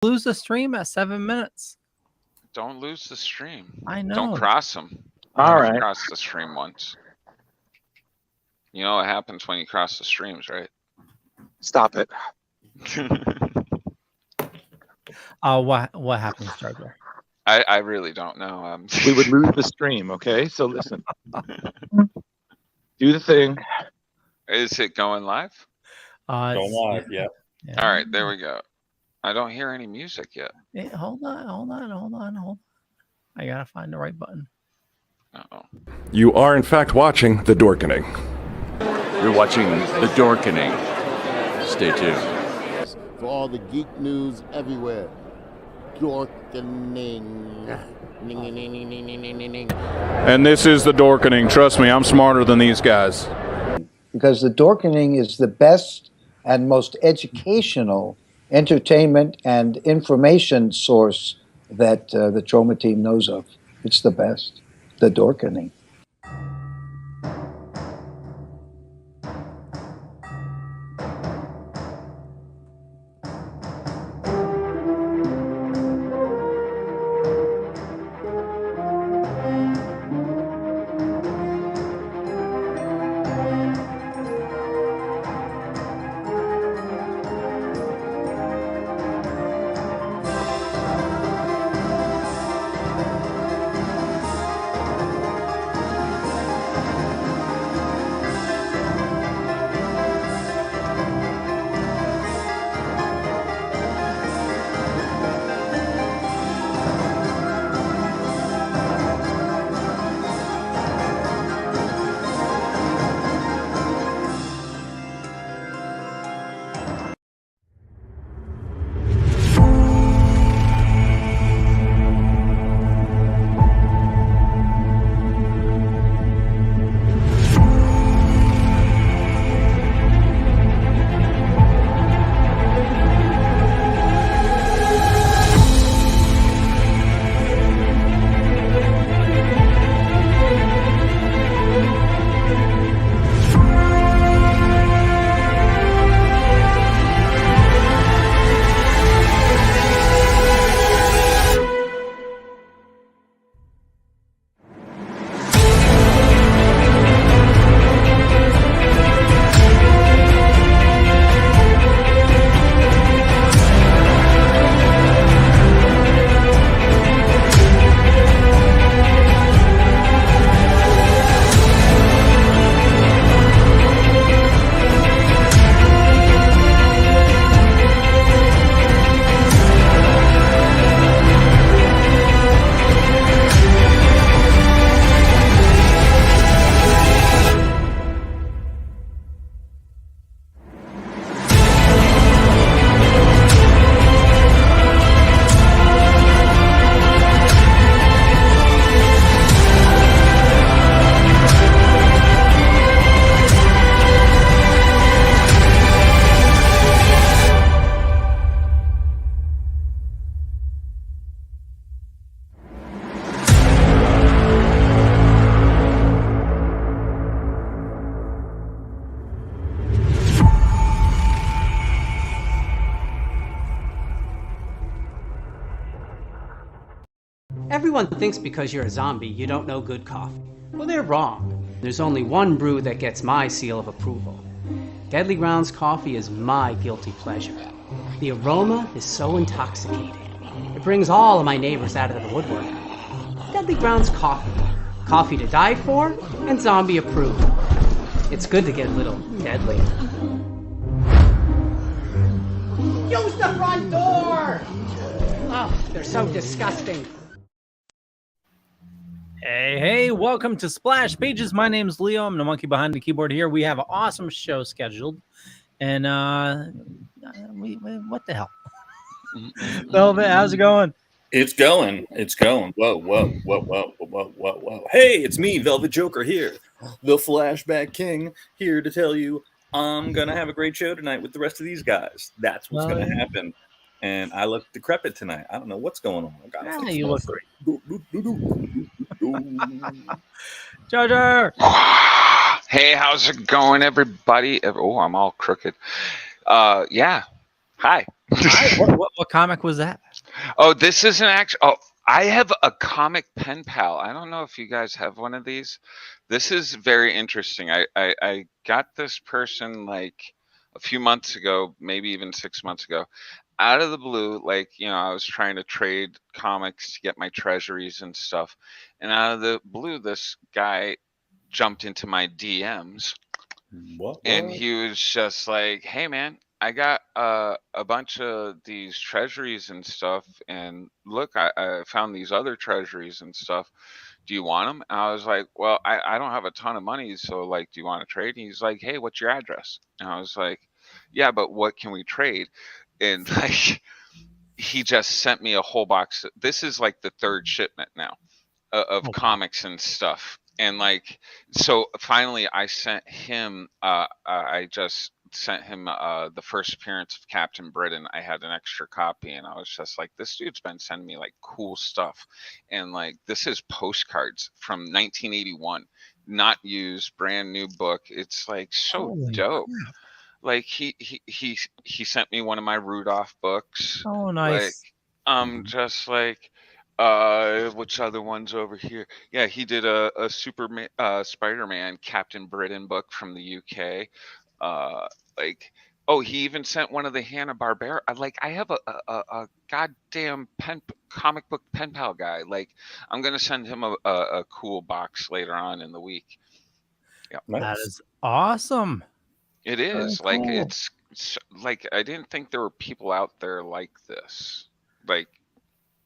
lose the stream at 7 minutes. Don't lose the stream. I know. Don't cross them. All I've right. crossed the stream once. You know what happens when you cross the streams, right? Stop it. What happens, Jar Jar? I really don't know. We would lose the stream, okay? So listen. Do the thing. Is it going live? Going live, yeah. All right, there we go. I don't hear any music yet. Hey, hold on. I gotta find the right button. Uh-oh. You are, in fact, watching The Dorkening. You're watching The Dorkening. Stay tuned. For all the geek news everywhere. Dorkening. And this is The Dorkening. Trust me, I'm smarter than these guys. Because The Dorkening is the best and most educational entertainment and information source that the Trauma team knows of. It's the best. The Dorkening. Everyone thinks because you're a zombie, you don't know good coffee. Well, they're wrong. There's only one brew that gets my seal of approval. Deadly Grounds coffee is my guilty pleasure. The aroma is so intoxicating. It brings all of my neighbors out of the woodwork. Deadly Grounds coffee. Coffee to die for, and zombie approved. It's good to get a little deadly. Use the front door! Oh, they're so disgusting. Hey, welcome to Splash Pages. My name's Leo. I'm the monkey behind the keyboard here. We have an awesome show scheduled. And what the hell? Levin, how's it going? It's going. Whoa. Hey, it's me, Velvet Joker here, the Flashback King, here to tell you I'm going to have a great show tonight with the rest of these guys. That's what's going to happen. And I look decrepit tonight. I don't know what's going on. You look great. Jar Jar. Hey, how's it going, everybody? Oh, I'm all crooked. Yeah, Hi. Hi, what comic was that? Oh, this is an actual. Oh, I have a comic pen pal. I don't know if you guys have one of these. This is very interesting. I got this person like a few months ago, maybe even 6 months ago, out of the blue. Like, I was trying to trade comics to get my treasuries and stuff. And out of the blue, this guy jumped into my DMs. And he was just like, "Hey, man, I got a bunch of these treasuries and stuff. And look, I found these other treasuries and stuff. Do you want them?" And I was like, "Well, I don't have a ton of money. So, like, do you want to trade?" And he's like, "Hey, what's your address?" And I was like, "Yeah, but what can we trade?" And like, he just sent me a whole box. This is like the third shipment now of comics and stuff. And like, so finally I sent him, I just sent him the first appearance of Captain Britain. I had an extra copy, and I was just like, this dude's been sending me like cool stuff. And like, this is postcards from 1981, not used, brand new book. It's like so Holy dope. crap. Like he sent me one of my Rudolph books. Oh, nice. Like, just like, which other ones over here? Yeah, he did a Superman, Spider-Man Captain Britain book from the UK. Like, oh, he even sent one of the Hanna-Barbera. I have a goddamn comic book pen pal guy. Like, I'm gonna send him a cool box later on in the week. Yeah, That is awesome. it is. Very Like, cool. it's like, I didn't think there were people out there like this. Like,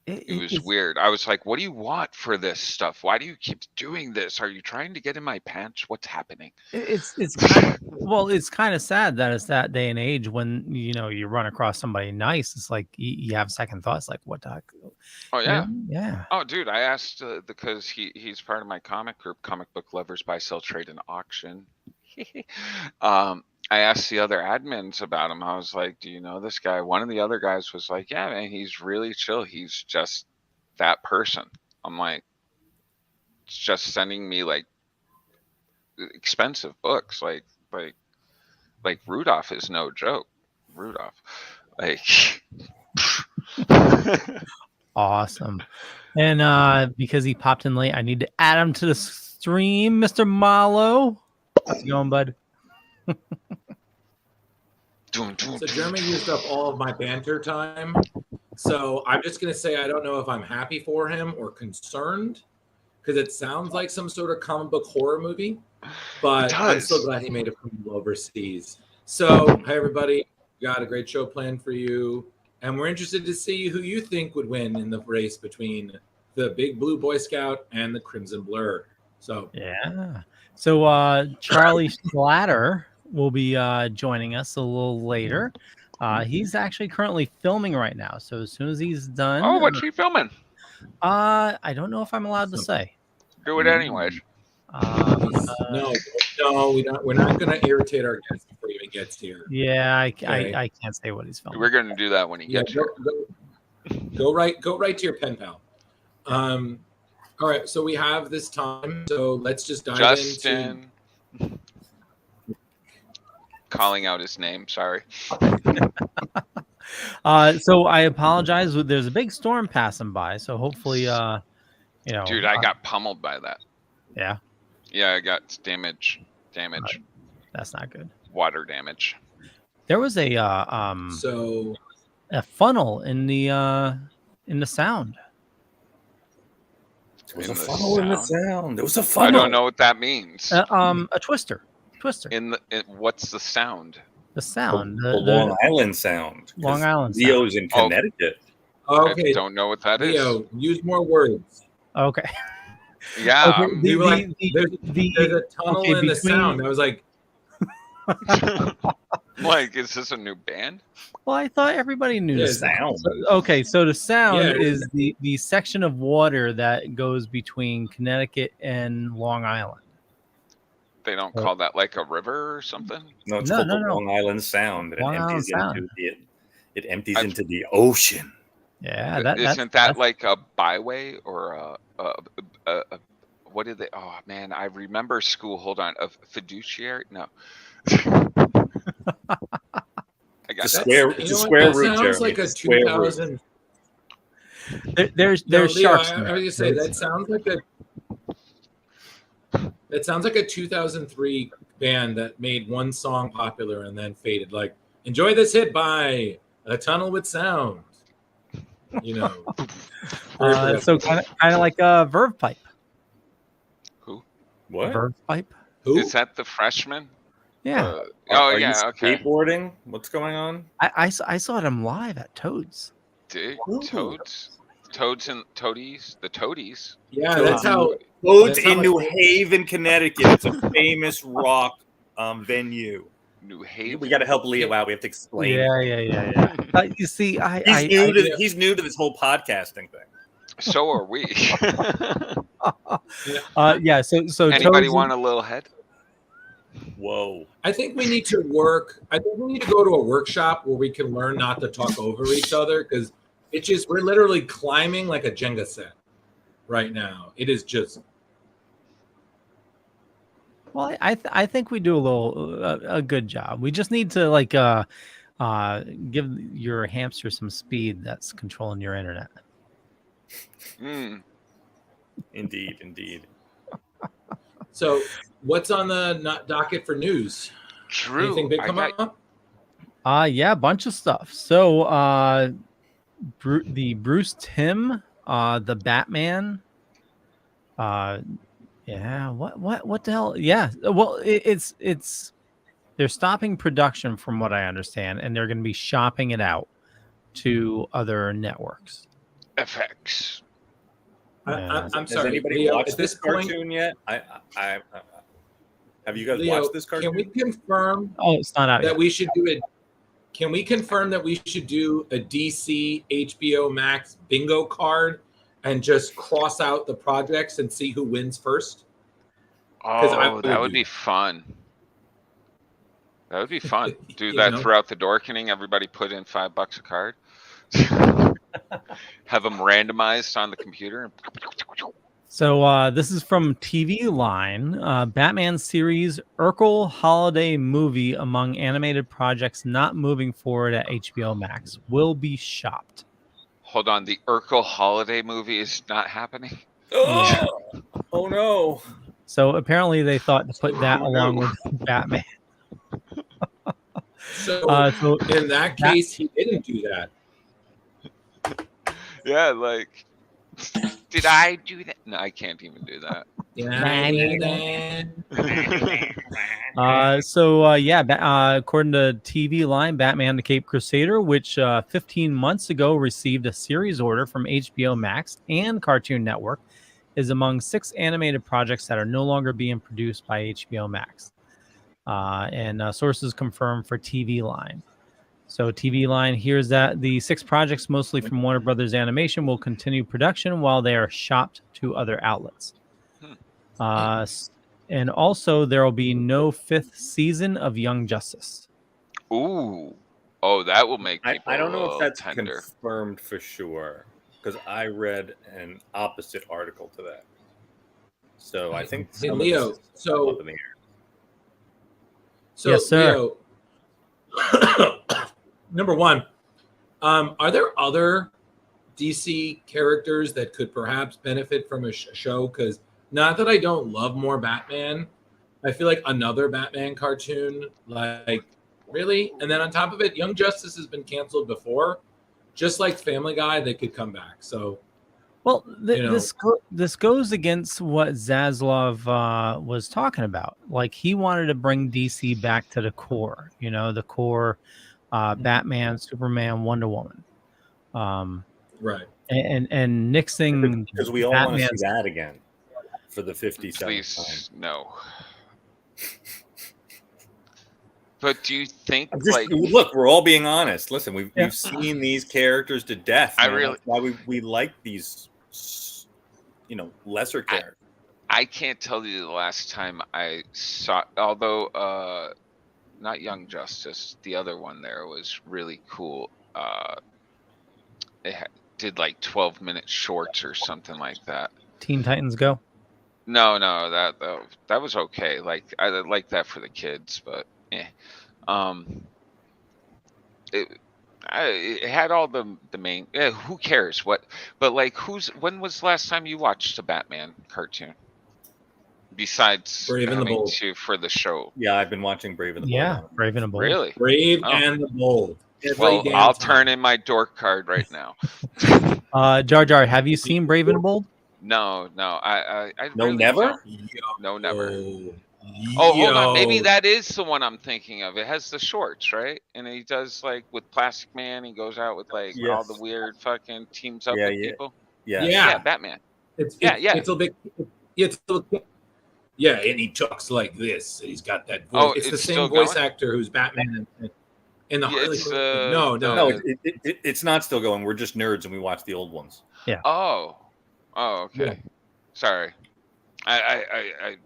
it was It's weird. I was like, "What do you want for this stuff? Why do you keep doing this? Are you trying to get in my pants? What's happening?" it's kind of, well, it's kind of sad that it's that day and age when you run across somebody nice. It's like you have second thoughts, like, what the heck? Oh yeah. Yeah. Oh, dude, I asked because he's part of my comic group, Comic Book Lovers Buy Sell Trade and Auction. I asked the other admins about him. I was like, "Do you know this guy?" One of the other guys was like, "Yeah, man, he's really chill. He's just that person." I'm like, "It's just sending me like expensive books, like Rudolph is no joke. Rudolph, like." Awesome. And because he popped in late, I need to add him to the stream. Mr. Mollo, how's it going, bud? So Jeremy used up all of my banter time. So I'm just going to say I don't know if I'm happy for him or concerned, because it sounds like some sort of comic book horror movie. But I'm so glad he made it from overseas. So, hi, everybody. Got a great show planned for you. And we're interested to see who you think would win in the race between the Big Blue Boy Scout and the Crimson Blur. So, yeah. So Charlie Schlatter will be joining us a little later. He's actually currently filming right now. So as soon as he's done. Oh, what's he filming? I don't know if I'm allowed to say. Do it anyways. No, we're not going to irritate our guest before he even gets here. Yeah, I can't say what he's filming. We're going to do that when he gets here. Go right to your pen pal. All right, so we have this time, so let's just dive Justin. into Calling out his name, sorry. So I apologize. There's a big storm passing by, so hopefully, Dude, I got pummeled by that. Yeah. Yeah, I got damage. That's not good. Water damage. There was a funnel in the sound. There was a funnel in the sound. There was a funnel. I don't know what that means. A twister. What's the sound? The sound. The Long Island sound. Long Island. Leo's in Connecticut. Okay. I don't know what that is. Leo, use more words. Okay. Yeah. Okay, there's a tunnel in the sound. I was like, like, is this a new band? Well, I thought everybody knew the sound. Okay, so the sound is the section of water that goes between Connecticut and Long Island. They don't call that like a river or something? No, it's called the Long Island Sound. Long Island Sound. It empties into the ocean. Yeah, isn't that like a byway or a what did they? Oh man, I remember school. Hold on, a fiduciary? No. I It's a square root, That Jeremy. sounds like a It's square root. 2000. There's Leo, sharks. I was gonna say that sounds like a 2003 band that made one song popular and then faded. Like, enjoy this hit by A Tunnel with Sound. You know, so kind of like a Verve Pipe. Who? What? Verve Pipe. Who? Is that the freshman? Yeah. Are yeah. you Okay. skateboarding? What's going on? I saw them live at Toads. Dude, Toads and Toadies, the Toadies. Yeah, that's how. Toads that's how in much- New Haven, Connecticut. It's a famous rock venue. New Haven. We got to help Leo out. We have to explain. Yeah. You see, He's new to this whole podcasting thing. So are we. Yeah. So Anybody Toads, want a little head? Whoa. I think we need to work. I think we need to go to a workshop where we can learn not to talk over each other, because it's just we're literally climbing like a Jenga set right now. It is just. Well, I think we do a good job. We just need to give your hamster some speed that's controlling your internet. Indeed. So, what's on the docket for news? Drew, anything big come up? Yeah, a bunch of stuff. So, the Bruce Timm, the Batman. Yeah. What the hell? Yeah. Well, it's they're stopping production from what I understand, and they're going to be shopping it out to other networks. FX. I'm Has sorry. anybody Leo, watched at this this point, cartoon yet? Have you guys Leo, watched this cartoon? can we confirm Oh, it's not out that yet. we should do it? Can we confirm that we should do a DC HBO Max bingo card and just cross out the projects and see who wins first? Oh, that would be fun. That would be fun. Do that throughout the Dorkening. Everybody put in $5 a card. Have them randomized on the computer. So this is from TV Line. Batman series Urkel holiday movie among animated projects not moving forward at HBO Max will be shopped. Hold on, the Urkel holiday movie is not happening. Oh no! So apparently they thought to put that along with Batman. So So in that case, he didn't do that. Yeah, like, did I do that? No, I can't even do that. According to TV Line, Batman the Cape Crusader, which 15 months ago received a series order from HBO Max and Cartoon Network, is among 6 animated projects that are no longer being produced by HBO Max. And sources confirmed for TV Line. So TV Line hears that the 6 projects, mostly from Warner Brothers Animation, will continue production while they are shopped to other outlets. And also, there will be no 5th season of Young Justice. Ooh. Oh, that will make people I don't know if that's tender. confirmed for sure, because I read an opposite article to that. So I think Hey, Leo, up in the air. So Yes, sir. Leo, number one, are there other DC characters that could perhaps benefit from a show? Because not that I don't love more Batman, I feel like another Batman cartoon, like really. And then on top of it, Young Justice has been canceled before, just like Family Guy. They could come back. So, Well, this goes against what Zaslav was talking about. Like, he wanted to bring DC back to the core, the core Batman, Superman, Wonder Woman. right. And nixing Because we all want to see Batman's- that again for the 57th time. Please, no. But do you think, Look, we're all being honest. Listen, we've seen these characters to death. Man. That's why we like these, lesser characters. I can't tell you the last time I saw, although not Young Justice, the other one there was really cool. It did like 12-minute shorts or something like that. Teen Titans Go. No, that was okay. Like, I like that for the kids, but it had all the main. Who cares what? But like, when was the last time you watched a Batman cartoon? Besides Brave and the having Bold. to for the show. Yeah, I've been watching Brave and the Bold. Yeah, Brave and the Bold. Really? Brave Oh. and the Bold. Every Well, damn I'll time. turn in my dork card right now. Jar Jar, have you seen Brave and the Bold? No. I No, really never? don't. No, never. Yo. Oh, hold on. Maybe Yo. that is the one I'm thinking of. It has the shorts, right? And he does like with Plastic Man. He goes out with like all the Yes. weird fucking teams up Yeah, with yeah. people. Yeah. Yeah, Batman. It's Yeah. It's a big. It's yeah, and he talks like this. And he's got that voice. Oh, it's the it's same still voice going? actor who's Batman in the Yeah, Harley it's, Quinn. No. No, it's not still going. We're just nerds and we watch the old ones. Oh, okay. Yeah. Sorry. I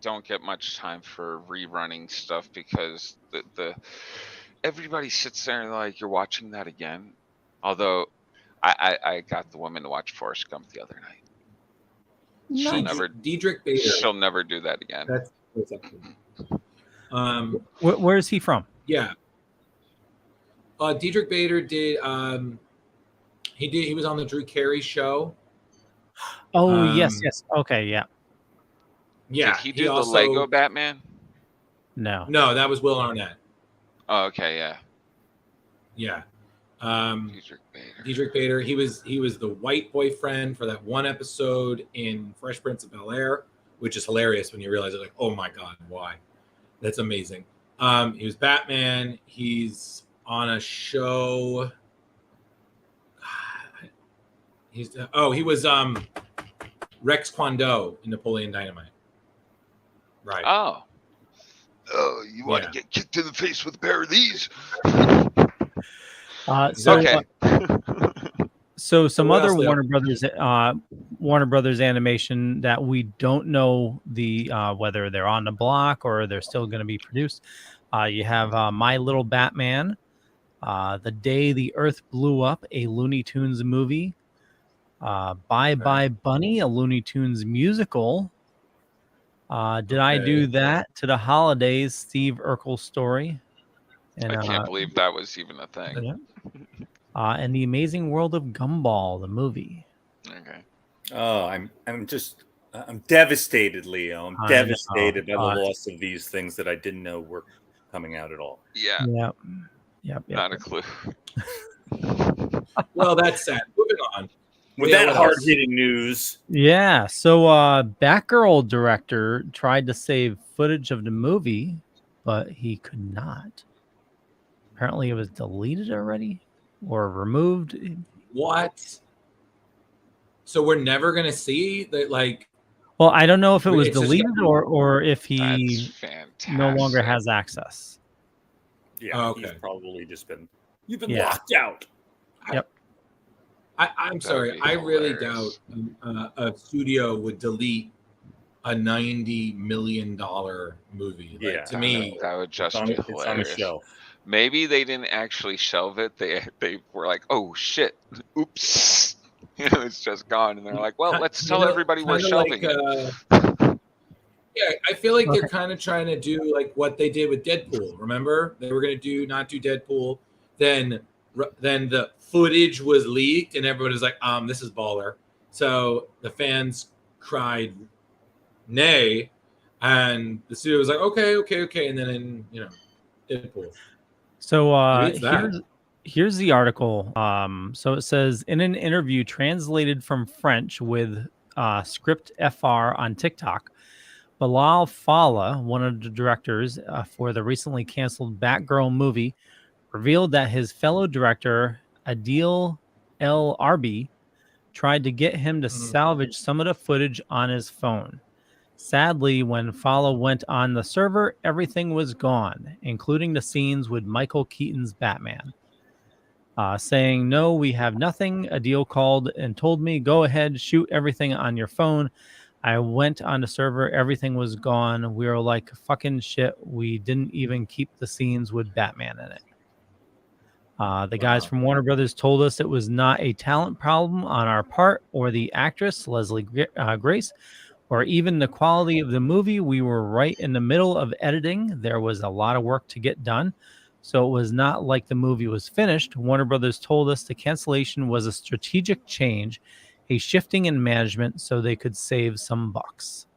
don't get much time for rerunning stuff because the everybody sits there and like, you're watching that again. Although I got the woman to watch Forrest Gump the other night. She'll never Diedrich Bader. She'll never do that again. That's what's up. Where is he from? Yeah. Diedrich Bader did. He was on the Drew Carey show. Oh, yes. Okay, yeah. Yeah. Did he do the also, Lego Batman? No. No, that was Will Arnett. Oh, okay, yeah. Yeah. Diedrich Bader. Diedrich Bader. He was the white boyfriend for that one episode in Fresh Prince of Bel-Air, which is hilarious when you realize it. Like, oh my god, why? That's amazing. He was Batman. He's on a show. He was Rex Kwon Do in Napoleon Dynamite. Right. Oh, you want to get kicked in the face with a pair of these? Okay. So some What other else, Leo? Warner Brothers animation that we don't know whether they're on the block or they're still going to be produced. You have My Little Batman, The Day the Earth Blew Up, a Looney Tunes movie. Bye Bye Bunny, a Looney Tunes musical. Did I Do That to the Holidays? Steve Urkel story. And, I can't believe that was even a thing. Yeah. And The Amazing World of Gumball, the movie. Okay. Oh, I'm devastated, Leo. I'm devastated by the loss of these things that I didn't know were coming out at all. Yeah. Yep. Not a clue. Well, that's sad. Moving on. With that hard-hitting news. Yeah. So Batgirl director tried to save footage of the movie, but he could not. Apparently it was deleted already or removed. What? So we're never gonna see that, like. Well, I don't know if it was It's just- deleted or if he That's fantastic. no longer has access. Yeah, Oh, okay. he's probably just been Yeah. locked out. Yep. I'm sorry. be I really hilarious. doubt a studio would delete a $90 million movie. Like, Yeah. to me, that would just It's on, be it's on a hilarious. shelf. Maybe they didn't actually shelve it. They were like, oh shit, oops. It's just gone, and they're like, well, let's tell everybody we're shelving it. Yeah, I feel like they're kind of trying to do like what they did with Deadpool. Remember, they were going to not do Deadpool. Then the footage was leaked, and everybody was like, this is baller. So the fans cried, nay, and the studio was like, okay, and then Deadpool. So Maybe it's here's the article. So it says, in an interview translated from French with Script FR on TikTok, Bilal Fallah, one of the directors for the recently canceled Batgirl movie, revealed that his fellow director, Adil El Arbi, tried to get him to salvage some of the footage on his phone. Sadly, when Fallah went on the server, everything was gone, including the scenes with Michael Keaton's Batman. Saying, no, we have nothing. Adil called and told me, go ahead, shoot everything on your phone. I went on the server. Everything was gone. We were like, fucking shit. We didn't even keep the scenes with Batman in it. The guys from Warner Brothers told us it was not a talent problem on our part or the actress, Leslie Grace, or even the quality of the movie. We were right in the middle of editing. There was a lot of work to get done. so it was not like the movie was finished. Warner Brothers told us the cancellation was a strategic change, a shifting in management so they could save some bucks.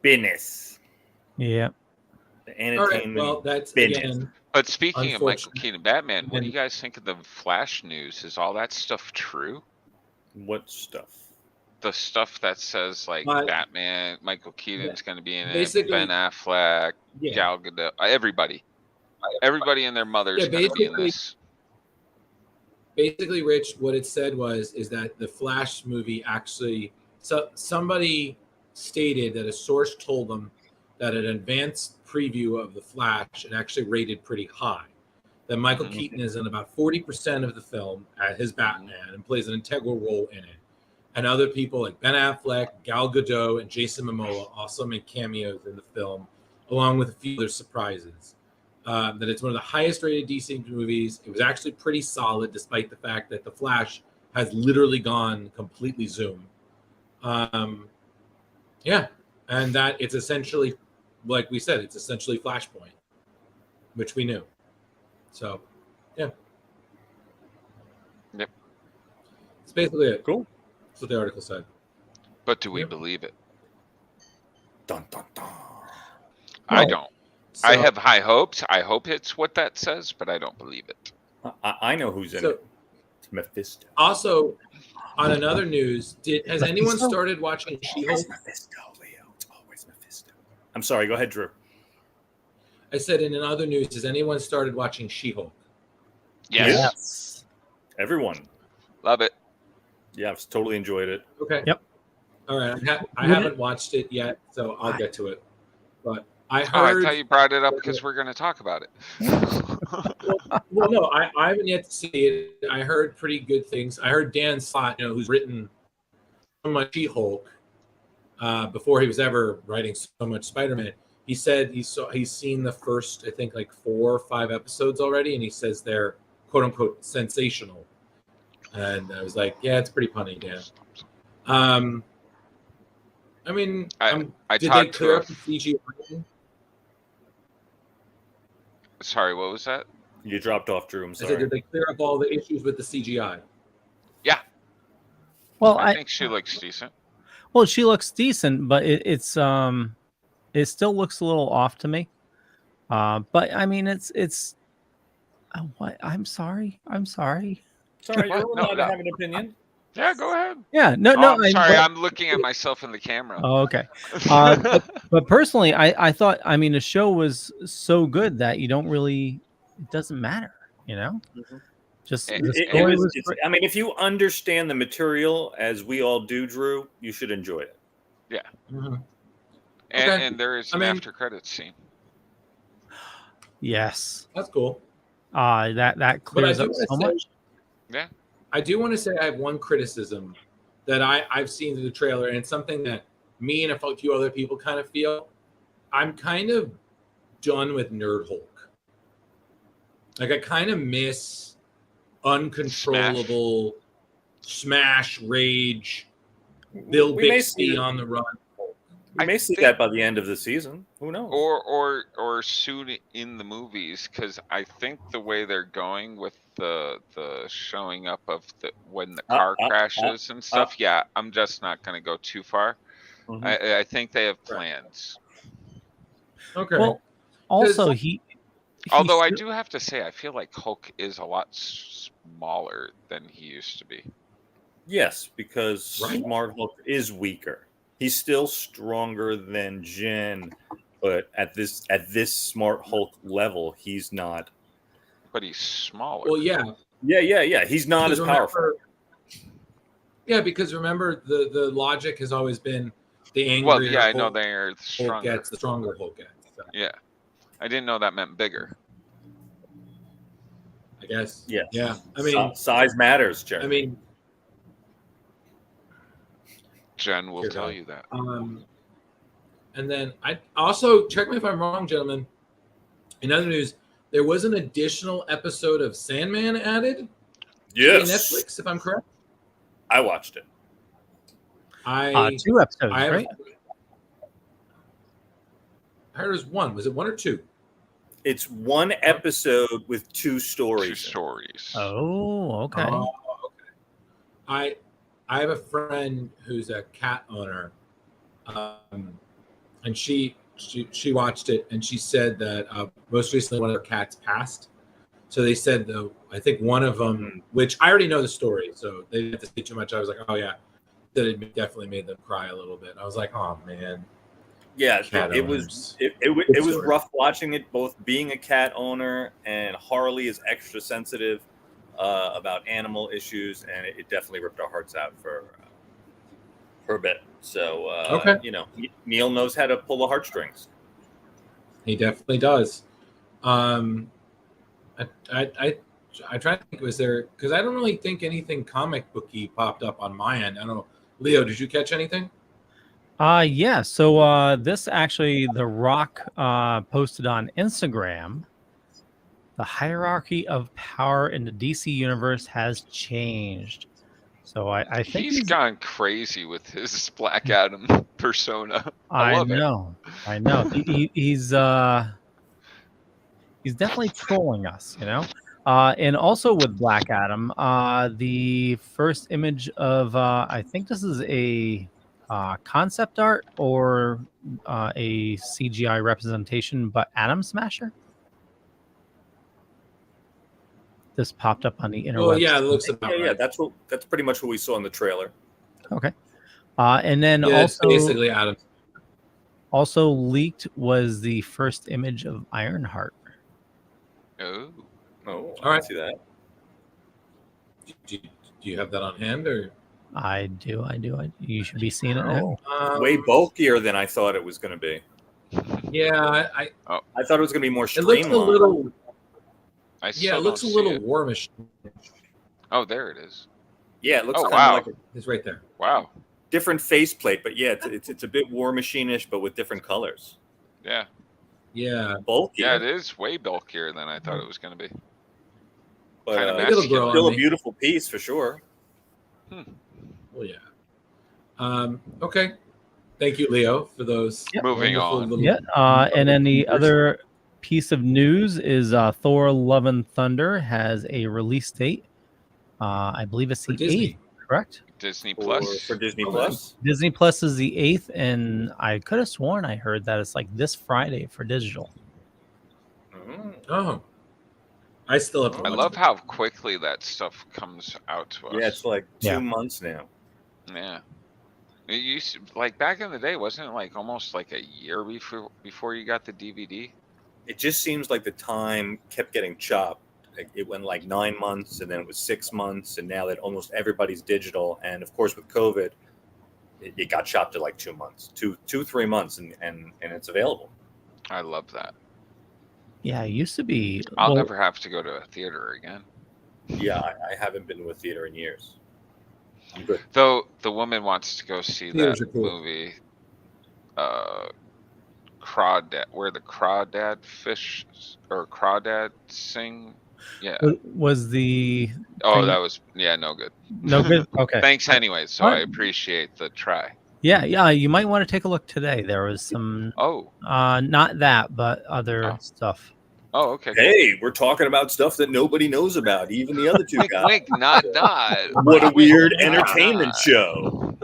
Business. Yeah. The All right, entertainment. well, that's business. again. But speaking of Michael Unfortunate. Keaton Batman, what do you And- guys think of the Flash news? Is all that stuff true? What stuff? The stuff that says like Batman, Michael Keaton's going to be in it, Basically- Ben Affleck, Yeah. Gal Gadot, everybody and their mother's Yeah, going to be in basically- this. Basically, Rich, what it said is that the Flash movie actually, so somebody stated that a source told them that an advanced preview of the Flash it actually rated pretty high. That Michael Keaton is in about 40% of the film as his Batman and plays an integral role in it. And other people like Ben Affleck, Gal Gadot, and Jason Momoa also make cameos in the film, along with a few other surprises. That it's one of the highest rated DC movies. It was actually pretty solid, despite the fact that The Flash has literally gone completely Zoom. Yeah, and that it's essentially, like we said, it's essentially Flashpoint, which we knew. So, yeah. Yep. That's basically it. Cool. That's what the article said. But do we believe it? Dun, dun, dun. I No. don't. So, I have high hopes. I hope it's what that says, but I don't believe it. I know who's in So- it. It's Mephisto. Also, on another news, has anyone Mephisto? started watching She-Hulk? It's Mephisto, Leo. It's always Mephisto. I'm sorry. Go ahead, Drew. I said in other news, has anyone started watching She-Hulk? Yes. Everyone. Love it. Yeah, I've totally enjoyed it. Okay. Yep. All right. I haven't watched it yet, so I'll get to it. But I Oh, I heard. thought you brought it up because we're going to talk about it. Well, no, I haven't yet to see it. I heard pretty good things. I heard Dan Slott, who's written so much She-Hulk before he was ever writing so much Spider-Man. He said he's seen the first, I think, like 4 or 5 episodes already, and he says they're quote unquote sensational. And I was like, yeah, it's pretty punny, Dan. I mean, I did they talked clear to up the CGI? Sorry, what was that? You dropped off, Drew. I'm I said, sorry. did they clear up all the issues with the CGI? Yeah, Well, I think she looks decent. Well, she looks decent, but it still looks a little off to me. But I mean, it's what? I'm sorry. Sorry, What? you're No, allowed to no. have an opinion. Yeah, go ahead. Yeah, no, Oh, I'm sorry. but- I'm looking at myself in the camera. Oh, okay. But personally, I thought, I mean, the show was so good that you don't really, it doesn't matter, Just It- the it story was, was it's- great. I mean, if you understand the material as we all do, Drew, you should enjoy it. Mm-hmm. And, Okay. and there is I an mean- after credits scene. Yes. That's cool. That But I clears do up want so to much. say, Yeah. I do want to say I have one criticism that I've seen through the trailer, and it's something that me and a few other people kind of feel. I'm kind of done with Nerd Hulk. Like, I kind of miss uncontrollable smash rage, Bill We may Bixby see- on the run. We may see that by the end of the season. Who knows? Or soon in the movies, because I think the way they're going with the showing up of when the car crashes and stuff. Yeah, I'm just not going to go too far. Mhm. I think they have plans. Okay. Well, also he Although I still- do have to say, I feel like Hulk is a lot smaller than he used to be. Yes, because Right. Smart Hulk is weaker. He's still stronger than Jen, but at this Smart Hulk level, he's not. But he's smaller. Well, yeah. Yeah. He's not as Because powerful. Yeah, because remember, the logic has always been the angrier Well, yeah, I know Hulk they're stronger. gets, the stronger Hulk gets. So, Yeah. I didn't know that meant bigger. I guess. Yeah. Yeah. I mean, size matters, Jeremy. I mean, Jen will Here, tell God. you that. and then I also, check me if I'm wrong, gentlemen. In other news, there was an additional episode of Sandman added to Netflix, if I'm correct. I watched it. 2 episodes, I have, right? I heard it was one. Was it one or two? It's one episode with two stories. Two stories. Oh, okay. Oh, okay. I have a friend who's a cat owner, and she watched it, and she said that most recently one of her cats passed. So they said, though, I think one of them, which I already know the story, so they didn't have to say too much. I was like, oh yeah, that it definitely made them cry a little bit. I was like, oh man. Yeah, Cat it owners. was rough watching it, both being a cat owner, and Harley is extra sensitive about animal issues, and it definitely ripped our hearts out for a bit. So Okay. you know, Neil knows how to pull the heartstrings. He definitely does. I try to think, was there, because I don't really think anything comic booky popped up on my end. I don't know. Leo, did you catch anything? Yeah. So this actually, The Rock posted on Instagram. The hierarchy of power in the DC universe has changed. So I think he's gone crazy with his Black Adam persona. I love know. He's definitely trolling us, you know. And also with Black Adam, the first image of I think this is a concept art or a CGI representation, but Atom Smasher. This popped up on the internet. Oh yeah, it looks about right. Yeah, that's pretty much what we saw in the trailer. Okay. And then it's also basically Adam. Also leaked was the first image of Ironheart. Oh, all I right. see that. Do you have that on hand, or? I do. You should be seeing it now. Way bulkier than I thought it was going to be. Yeah, I thought it was going to be more it streamlined. looks a little. yeah, it looks a little War Machine. Oh, there it is. Yeah, it looks kind wow. of like it's right there. Wow. Different faceplate, but yeah, it's a bit War Machine-ish, but with different colors. Yeah. Yeah. Bulky. Yeah, it is way bulkier than I thought it was going to be. But Kind of it'll grow masculine. still on a me. beautiful piece for sure. Well, yeah. Okay. Thank you, Leo, for those. Moving wonderful on. little- Yeah. And then the other piece of news is Thor: Love and Thunder has a release date. I believe it's For the Disney. 8th, correct? Disney For Plus. Disney Plus. Disney Plus is the 8th, and I could have sworn I heard that it's like this Friday for digital. Oh. I still have to I watch love it. how quickly that stuff comes out to us. Yeah, it's like 2 months now. Yeah. It used to, like back in the day, wasn't it like almost like a year before you got the DVD? It just seems like the time kept getting chopped. Like it went like 9 months, and then it was 6 months, and now that almost everybody's digital, and of course with COVID, it got chopped to like 2 months, 3 months, and it's available. I love that. Yeah, it used to be. I'll never have to go to a theater again. Yeah, I haven't been to a theater in years. I'm good. Though the woman wants to go see Theaters that are cool. movie, Crawdad, where the Crawdad fish or Crawdad sing. Yeah. Was the Oh, thing- that was no good. no good? Okay. Thanks anyway. So All I right. appreciate the try. Yeah. You might want to take a look today. There was some, Oh. not that, but other stuff. Oh, okay. Hey, we're talking about stuff that nobody knows about, even the other two Wink, guys. wink, nod, nod. What a weird Wink, nod, entertainment nod. show.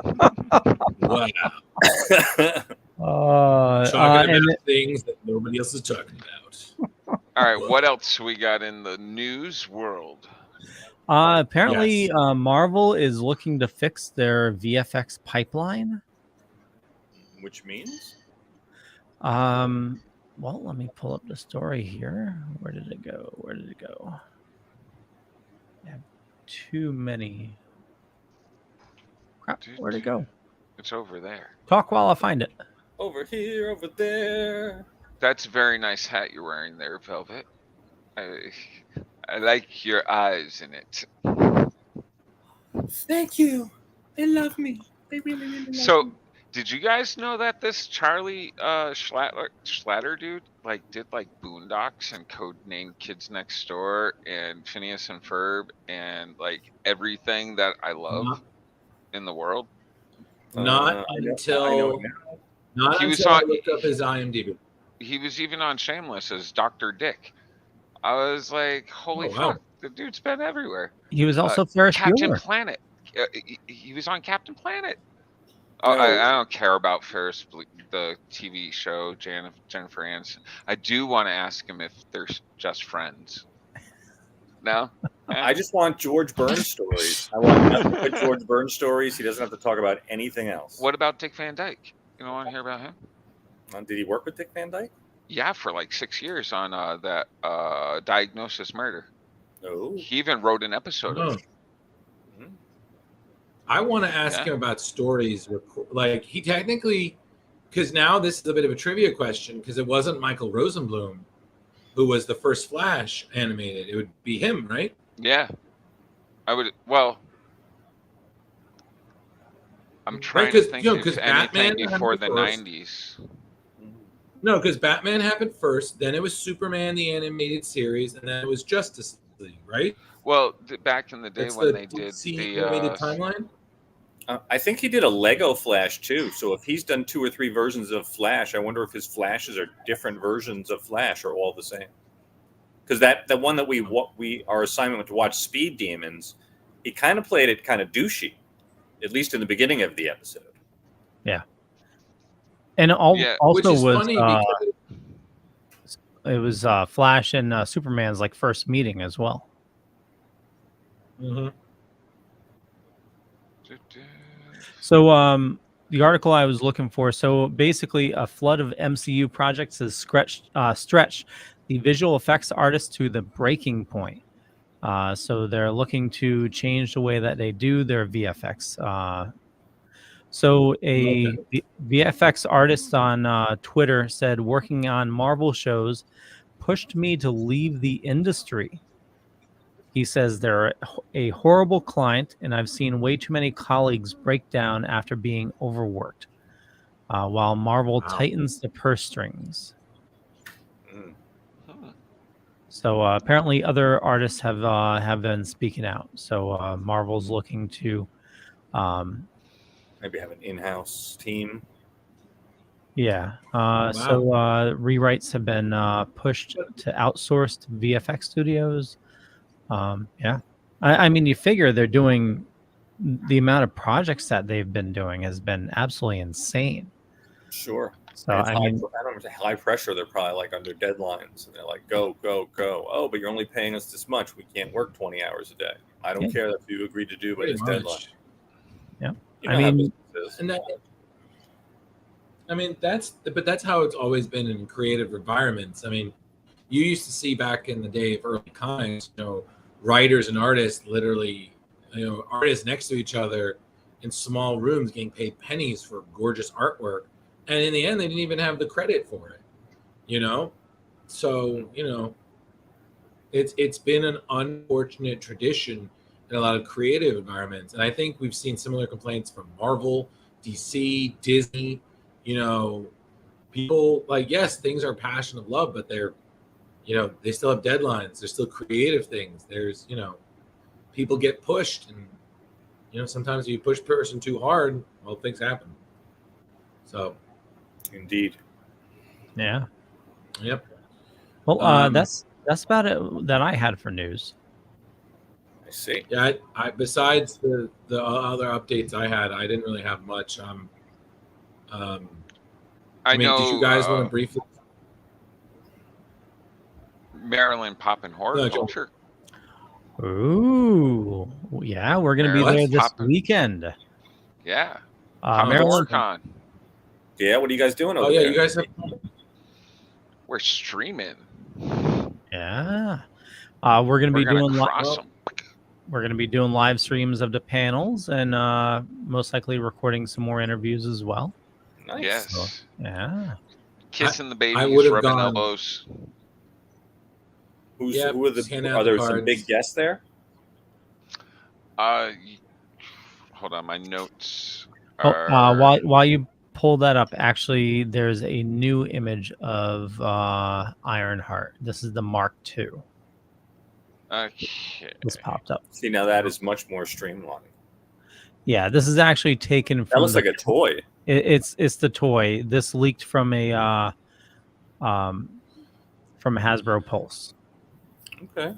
Wow. And Talking about things that nobody else is talking about. All right, what else we got in the news world? apparently, Marvel is looking to fix their VFX pipeline. Which means? Well, let me pull up the story here. Where did it go? I have too many. Crap, where'd it go? It's over there. Talk while I find it. Over here, over there. That's a very nice hat you're wearing there, Velvet. I like your eyes in it. Thank you. They love me. They really, really love me. So, did you guys know that this Charlie Schlatter dude did Boondocks and Codename Kids Next Door and Phineas and Ferb and everything that I love in the world? Not until He was I on- looked up his IMDb. he was even on Shameless as Dr. Dick. I was like, holy fuck, the dude's been everywhere. He was also Ferris Captain Bueller. Planet. He was on Captain Planet. I don't care about the TV show, Jennifer Aniston. I do want to ask him if they're just friends. No? I just want George Burns stories. I want nothing but George Burns stories. He doesn't have to talk about anything else. What about Dick Van Dyke? You don't want to hear about him? Did he work with Dick Van Dyke? Yeah, for like 6 years on that Diagnosis Murder. Oh. He even wrote an episode of it. I want to ask him about stories. Like, he technically, because now this is a bit of a trivia question, because it wasn't Michael Rosenblum who was the first Flash animated. It would be him, right? Yeah. Well, I'm trying to think of anything before the 90s. No, because Batman happened first, then it was Superman, the animated series, and then it was Justice League, right? Well, back in the day when they did the animated timeline. I think he did a Lego Flash too. So if he's done 2 or 3 versions of Flash, I wonder if his Flashes are different versions of Flash or all the same. Because the one that our assignment was to watch, Speed Demons, he kind of played it kind of douchey, at least in the beginning of the episode. Yeah. And also was it was Flash and Superman's like first meeting as well. Mm-hmm. So the article I was looking for, so basically a flood of MCU projects has stretched the visual effects artists to the breaking point. So they're looking to change the way that they do their VFX. So a VFX artist on Twitter said, working on Marvel shows pushed me to leave the industry. He says they're a horrible client, and I've seen way too many colleagues break down after being overworked, while Marvel tightens the purse strings. So apparently other artists have been speaking out. So Marvel's looking to maybe have an in-house team. Yeah. So rewrites have been pushed to outsource to VFX studios. Yeah. I mean, you figure they're doing the amount of projects that they've been doing has been absolutely insane. Sure. So I mean, I don't know, high pressure. They're probably like under deadlines, and they're like, go, go, go. Oh, but you're only paying us this much. We can't work 20 hours a day. I don't care if you agreed to do, but it's deadline. Yeah. You know that's how it's always been in creative environments. I mean, you used to see back in the day of early comics, writers and artists literally, artists next to each other in small rooms getting paid pennies for gorgeous artwork. And in the end, they didn't even have the credit for it, So, it's been an unfortunate tradition in a lot of creative environments. And I think we've seen similar complaints from Marvel, DC, Disney, people like, yes, things are passion of love, but they're, they still have deadlines. There's still creative things. There's, people get pushed, and, sometimes if you push a person too hard, well, things happen. So. Indeed. Yeah. Yep. Well, that's about it that I had for news. I see. Yeah. I besides the other updates I had, I didn't really have much. I know. Did you guys want to briefly? Maryland popping horror culture. Ooh, yeah, we're gonna be there this weekend. Yeah. Maryland Con. Yeah, what are you guys doing over there? You guys have... We're streaming. Yeah. We're gonna be doing live streams of the panels and most likely recording some more interviews as well. Nice. Yes. So, yeah. Kissing the babies, rubbing elbows. Are there some big guests there? Hold on, my notes. While you pull that up, actually, there's a new image of Ironheart. This is the Mark II. Okay. This popped up. See, now that is much more streamlined. Yeah, this is actually taken from. That looks like a toy. It's the toy. This leaked from a from Hasbro Pulse. Okay.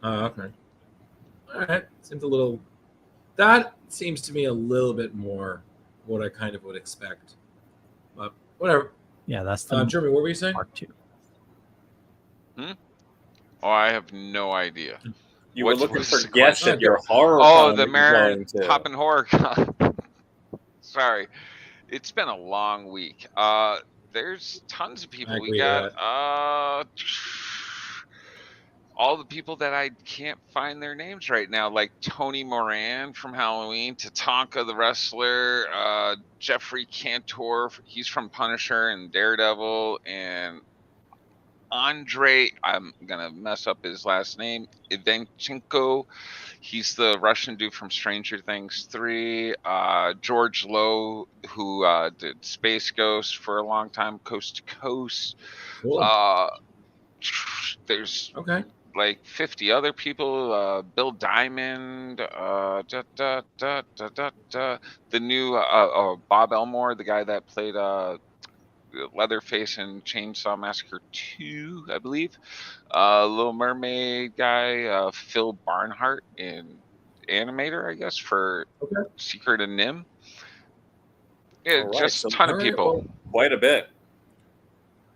Okay. All right. Seems a little. That seems to me a little bit more what I kind of would expect. But whatever. Yeah, that's the Jeremy, what were you saying? Mark II. Oh, I have no idea. You What were looking was for the guests question? at your horror Oh, con the that you're Mary going to. Poppin' Horror Con. Sorry. It's been a long week. There's tons of people. I We agree with got all the people that I can't find their names right now, like Tony Moran from Halloween, Tatanka the wrestler, Jeffrey Cantor, he's from Punisher and Daredevil, and Andre, I'm gonna mess up his last name, Ivanchenko. He's the Russian dude from Stranger Things 3. George Lowe, who did Space Ghost for a long time, Coast to Coast. Cool. There's Okay. like 50 other people. Bill Diamond, the new Bob Elmore, the guy that played Leatherface in Chainsaw Massacre 2, I believe. Little Mermaid guy, Phil Barnhart in Animator, I guess, for Secret of Nim. Yeah, All right, just so- a ton of All right, people. well, Quite a bit.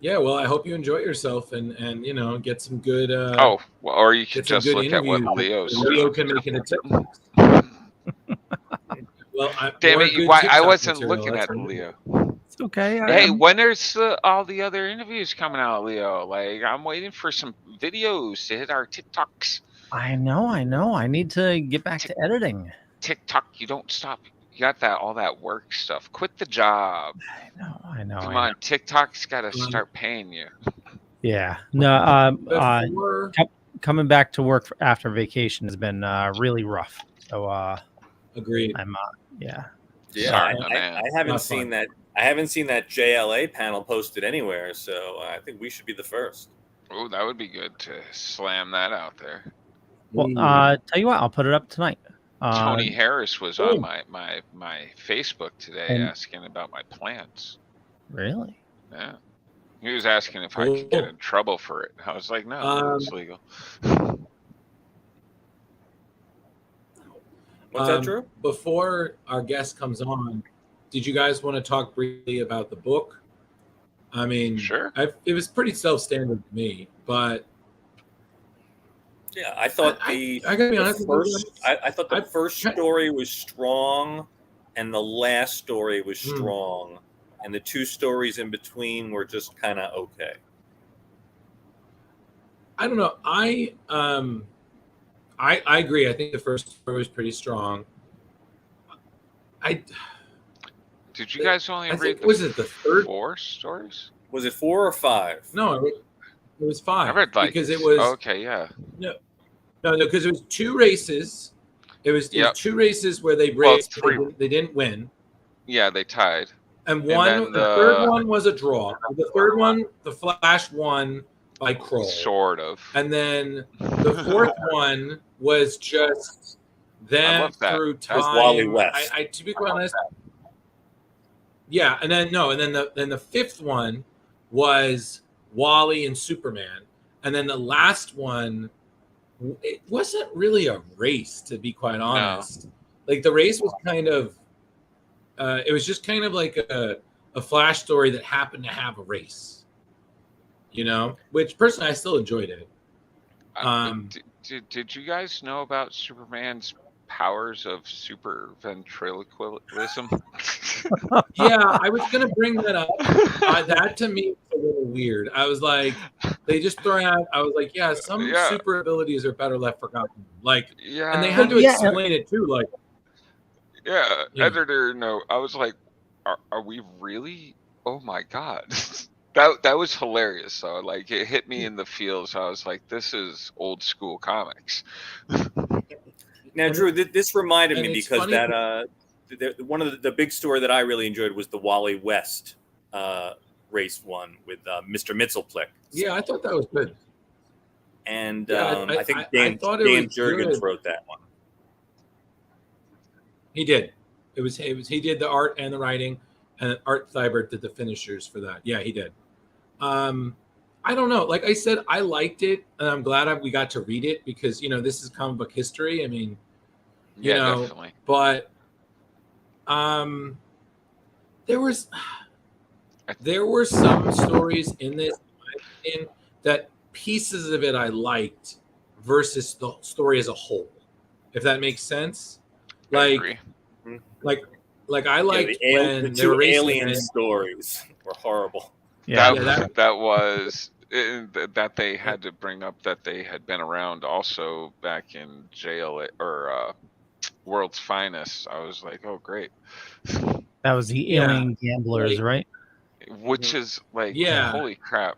yeah, well, I hope you enjoy yourself and get some good. Well, or you could get some just good look at what interviews. Leo's Leo doing. can make it a TikTok. Well, Damn more it! good I TikTok wasn't material, looking that's at for me. Leo. It's okay. Hey, when is all the other interviews coming out, Leo? Like, I'm waiting for some videos to hit our TikToks. I know. I need to get back to editing. TikTok, you don't stop. You got all that work stuff. Quit the job. I know. Come on, TikTok's got to start paying you. Yeah. No. Before- Coming back to work after vacation has been really rough. So. Agreed. I'm. Yeah. Yeah, Sorry, my man. I haven't Not seen fun. that. I haven't seen that JLA panel posted anywhere, so I think we should be the first. Oh, that would be good to slam that out there. Well, tell you what, I'll put it up tonight. Tony Harris was on cool. my Facebook today And- asking about my plants. Really? Yeah. He was asking if I could get in trouble for it. I was like, no, it's legal. What's that, Drew? Before our guest comes on, did you guys want to talk briefly about the book? I mean, sure. It was pretty self-standard to me, but yeah, I thought I gotta be honest with you guys. I thought the first story was strong, and the last story was strong, and the two stories in between were just kind of okay. I don't know. I agree. I think the first story was pretty strong. Did you guys only read the third 4 stories? Was it 4 or 5? No, it was 5. I read because it was okay, yeah. No, because it was 2 races. It was 2 races where they Well, raced. 3. They didn't win. Yeah, they tied. And then the third one was a draw. The third one, the Flash won by Kroll. Sort of. And then the fourth one was just them through time. That was Wally West. I to be quite honest. Yeah, and then the fifth one was Wally and Superman, and then the last one, it wasn't really a race, to be quite honest. Like the race was kind of, it was just kind of like a Flash story that happened to have a race, which personally I still enjoyed it. Did you guys know about Superman's powers of super ventriloquism? Yeah, I was gonna bring that up. That to me was a little weird. I was like, they just throw out. I was like, yeah, some super abilities are better left forgotten. Like, and they had to explain it too. Like, editor note. I was like, are we really? Oh my god. That was hilarious. So like it hit me in the feels. I was like, this is old school comics. Now, Drew, this reminded me because funny. that one of the big story that I really enjoyed was the Wally West race one with Mr. Mitzelplick. Yeah, I thought that was good. And Yeah, I think Dan Jurgens wrote that one. He did. He did the art and the writing, and Art Thibert did the finishers for that. Yeah, he did. I don't know. Like I said, I liked it, and I'm glad we got to read it because this is comic book history. I mean, definitely. But there were some stories in this, in my opinion, that pieces of it I liked versus the story as a whole. If that makes sense. Like, I agree. like I liked when the they were two racing alien and- stories were horrible. That was that they had to bring up that they had been around also back in jail or World's Finest. I was like, oh great. That was the alien gamblers, right? Which is like, holy crap.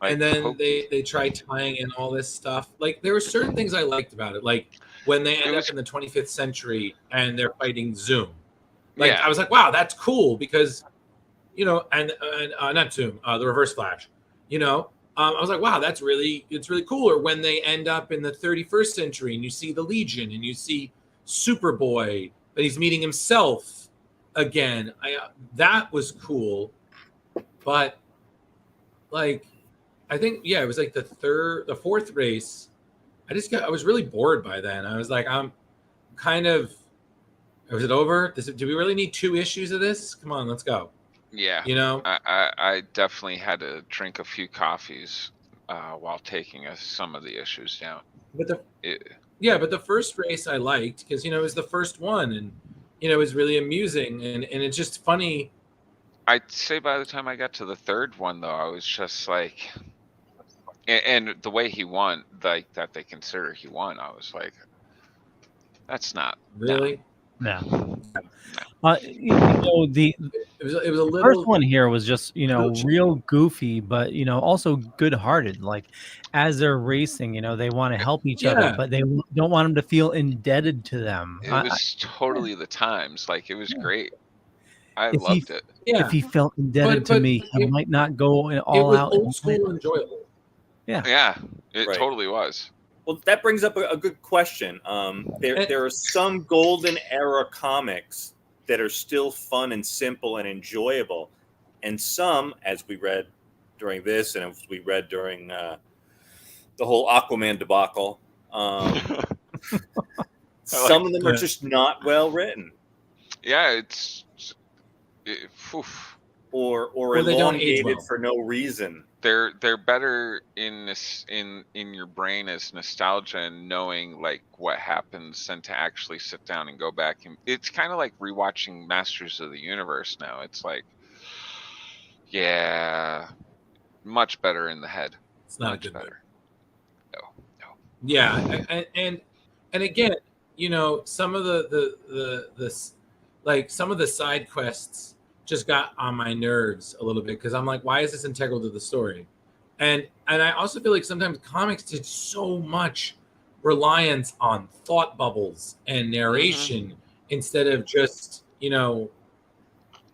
And then they tried tying in all this stuff. Like there were certain things I liked about it. Like when they end up in the 25th century and they're fighting Zoom. Like I was like, wow, that's cool because, and not Zoom, the Reverse Flash. I was like, wow, it's really cool. Or when they end up in the 31st century and you see the Legion and you see Superboy, but he's meeting himself again. That was cool, but like. I think it was like the fourth race. I was really bored by then. I was like, I'm kind of. Was it over? Do we really need 2 issues of this? Come on, let's go. Yeah, I definitely had to drink a few coffees while taking some of the issues down. But the first race I liked because it was the first one and it was really amusing and it's just funny. I'd say by the time I got to the third one though, I was just like. And the way he won, like that they consider he won, I was like, that's not really. No. It was a little. First one here was just real goofy, but also good-hearted. Like as they're racing, they want to help each other, but they don't want them to feel indebted to them. It was totally the times. Like it was great. I loved it. If he felt indebted to me, he might not go all out. Old school enjoyable. Yeah, it totally was. Well, that brings up a good question. There are some golden era comics that are still fun and simple and enjoyable, and some, as we read during this, and as we read during the whole Aquaman debacle, some of them are just not well written. Yeah, or they don't age elongated well. for no reason. They're better in this in your brain as nostalgia and knowing like what happens than to actually sit down and go back and it's kind of like rewatching Masters of the Universe now. It's like much better in the head. It's not much a good better. No. Yeah, and again, some of the some of the side quests just got on my nerves a little bit because I'm like, why is this integral to the story? And I also feel like sometimes comics did so much reliance on thought bubbles and narration instead of just,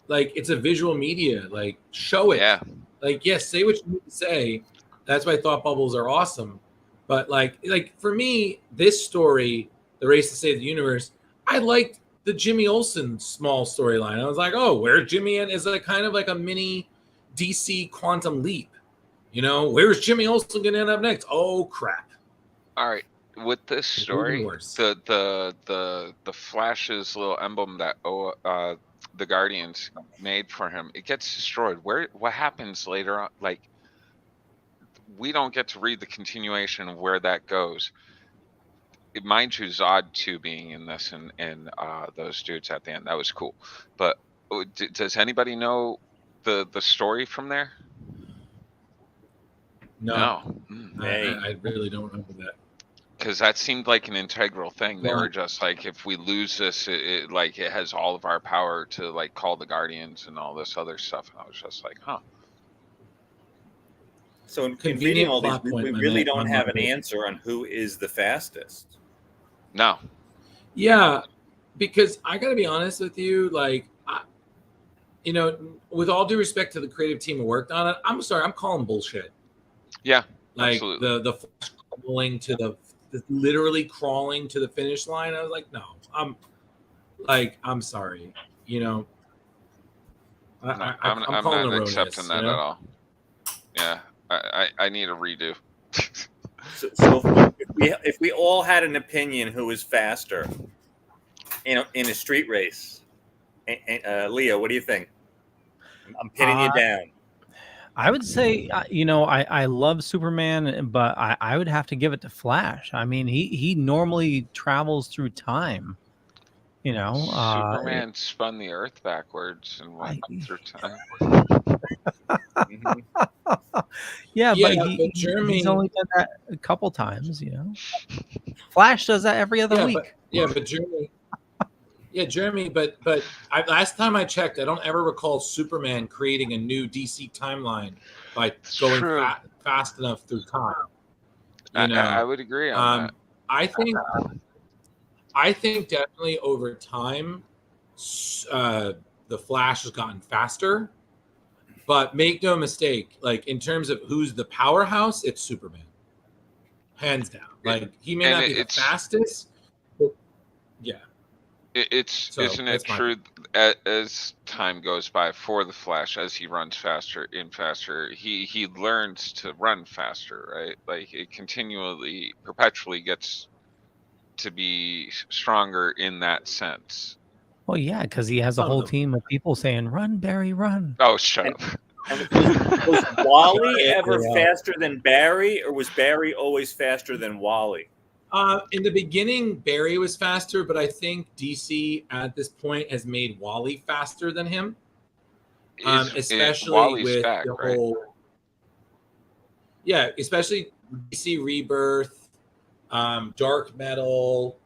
like it's a visual media, like show it. Yeah. Like, yes, say what you need to say. That's why thought bubbles are awesome. But like for me, this story, The Race to Save the Universe, I liked the Jimmy Olsen small storyline. I was like, oh, where's Jimmy? And it's like kind of like a mini DC Quantum Leap. Where's Jimmy Olsen gonna end up next? Oh crap! All right, with this story, the Flash's little emblem that the Guardians made for him, it gets destroyed. What happens later on? Like, we don't get to read the continuation of where that goes. Mind you, Zod 2 being in this and those dudes at the end, that was cool. But does anybody know the story from there? No. I really don't remember that. Because that seemed like an integral thing. They were just like, if we lose this, it has all of our power to like call the Guardians and all this other stuff. And I was just like, huh. So in reading all these, we really don't have an answer on who is the fastest. No. Yeah, because I got to be honest with you, like, with all due respect to the creative team who worked on it, I'm sorry, I'm calling bullshit. Yeah, like absolutely. the Flash crawling literally crawling to the finish line. I was like, no, I'm sorry, I'm calling not erroneous, accepting that you know? at all. Yeah, I need a redo. So if we all had an opinion who is faster in a street race, Leo, what do you think? I'm pinning you down. I would say, I love Superman, but I would have to give it to Flash. I mean, he normally travels through time. Superman spun the Earth backwards and went through time. Yeah, Yeah, but but Jeremy, he's only done that a couple times. Flash does that every other week. But Jeremy, but last time I checked, I don't ever recall Superman creating a new DC timeline by going fast enough through time. I would agree on that. I think definitely over time, the Flash has gotten faster. But make no mistake, like in terms of who's the powerhouse, it's Superman, hands down. Like he may not be the fastest, but yeah. Isn't it true as time goes by for the Flash, as he runs faster, he learns to run faster, right? Like it perpetually gets to be stronger in that sense. Well, yeah, because he has a whole team of people saying, "Run, Barry, run." Oh, shut up. Was Wally ever faster than Barry, or was Barry always faster than Wally? In the beginning, Barry was faster, but I think DC at this point has made Wally faster than him. Especially with back, the whole, right? Yeah, especially DC Rebirth, Dark Metal,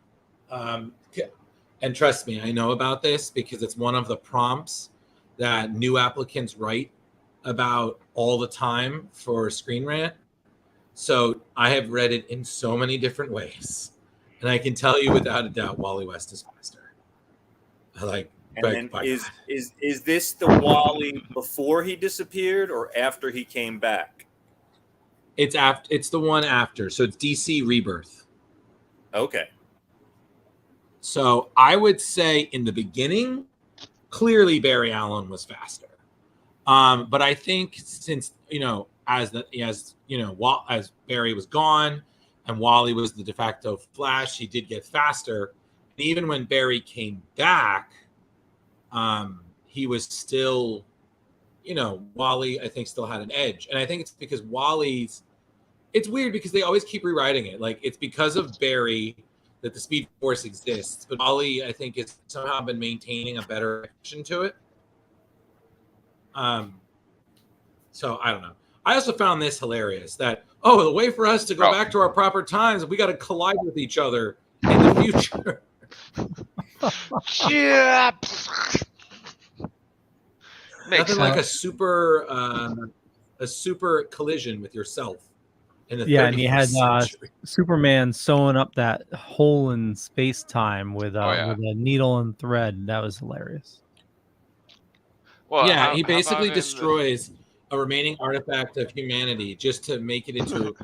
and trust me, I know about this because it's one of the prompts that new applicants write about all the time for Screen Rant. So I have read it in so many different ways. And I can tell you without a doubt, Wally West is faster. Is this the Wally before he disappeared or after he came back? It's the one after. So it's DC Rebirth. Okay. So I would say in the beginning, clearly Barry Allen was faster. But I think since, as Barry was gone and Wally was the de facto Flash, he did get faster. And even when Barry came back, he was still, Wally, I think, still had an edge. And I think it's because it's weird because they always keep rewriting it. Like, it's because of Barry that the Speed Force exists. But Wally, I think, has somehow been maintaining a better reaction to it. So I don't know. I also found this hilarious that, the way for us to go back to our proper times, we got to collide with each other in the future. Yeah. Nothing like a super collision with yourself. And you had Superman sewing up that hole in space time with a needle and thread. That was hilarious. Well, he basically destroys a remaining artifact of humanity just to make it into.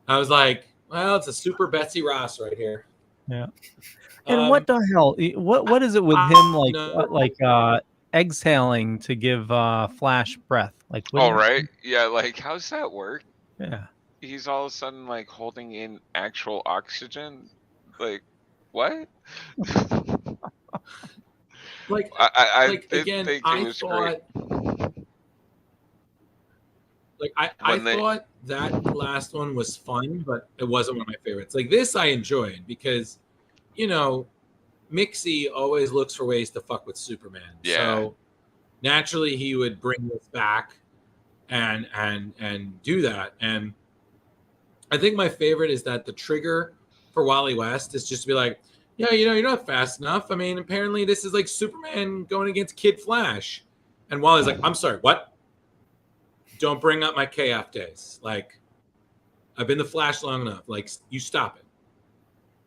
I was like, well, it's a super Betsy Ross right here. Yeah. And what the hell? What is it with him exhaling to give Flash breath? Like, right? Yeah, like how's that work? Yeah. He's all of a sudden like holding in actual oxygen. Like, what? Like, I think it was great. Like I thought that last one was fun, but it wasn't one of my favorites. Like this, I enjoyed because, Mixie always looks for ways to fuck with Superman. Yeah. So naturally, he would bring this back and do that. And I think my favorite is that the trigger for Wally West is just to be like, yeah, you're not fast enough. I mean, apparently this is like Superman going against Kid Flash. And Wally's like, I'm sorry, what? Don't bring up my chaos days. Like, I've been the Flash long enough. Like, you stop it.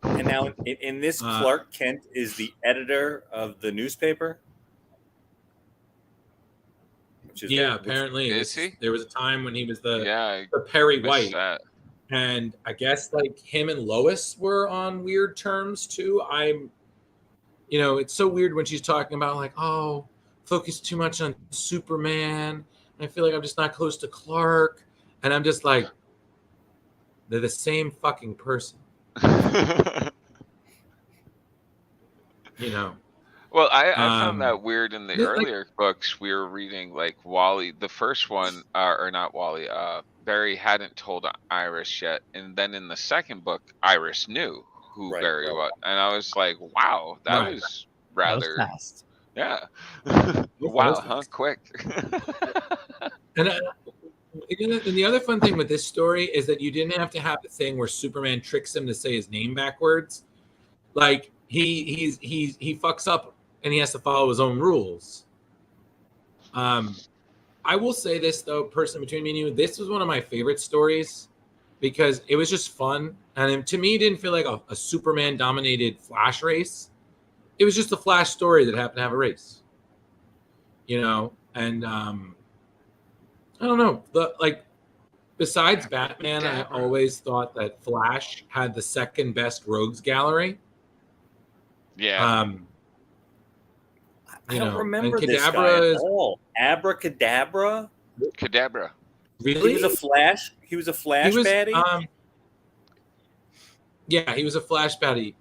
And now in this, Clark Kent is the editor of the newspaper? Apparently. Is he? There was a time when he was the Perry White. That. And I guess like him and Lois were on weird terms too. It's so weird when she's talking about like, focus too much on Superman. And I feel like I'm just not close to Clark. And I'm just like, they're the same fucking person. You know. Well, I found that weird in the earlier books we were reading, like Wally, the first one, or not Wally, Barry hadn't told Iris yet. And then in the second book, Iris knew who Barry was. And I was like, wow, that was rather fast. Yeah. Wow, huh? Quick. And the other fun thing with this story is that you didn't have to have the thing where Superman tricks him to say his name backwards. Like he fucks up and he has to follow his own rules. I will say this though, person between me and you, this was one of my favorite stories because it was just fun, and to me, it didn't feel like a Superman dominated Flash race. It was just a Flash story that happened to have a race, you know. And I don't know, besides Batman, I always thought that Flash had the second best rogues gallery. Yeah. I don't remember and this Kadabra guy at is all. Abracadabra? Kadabra. Really? He was a Flash. He was a Flash baddie. Yeah, he was a Flash baddie.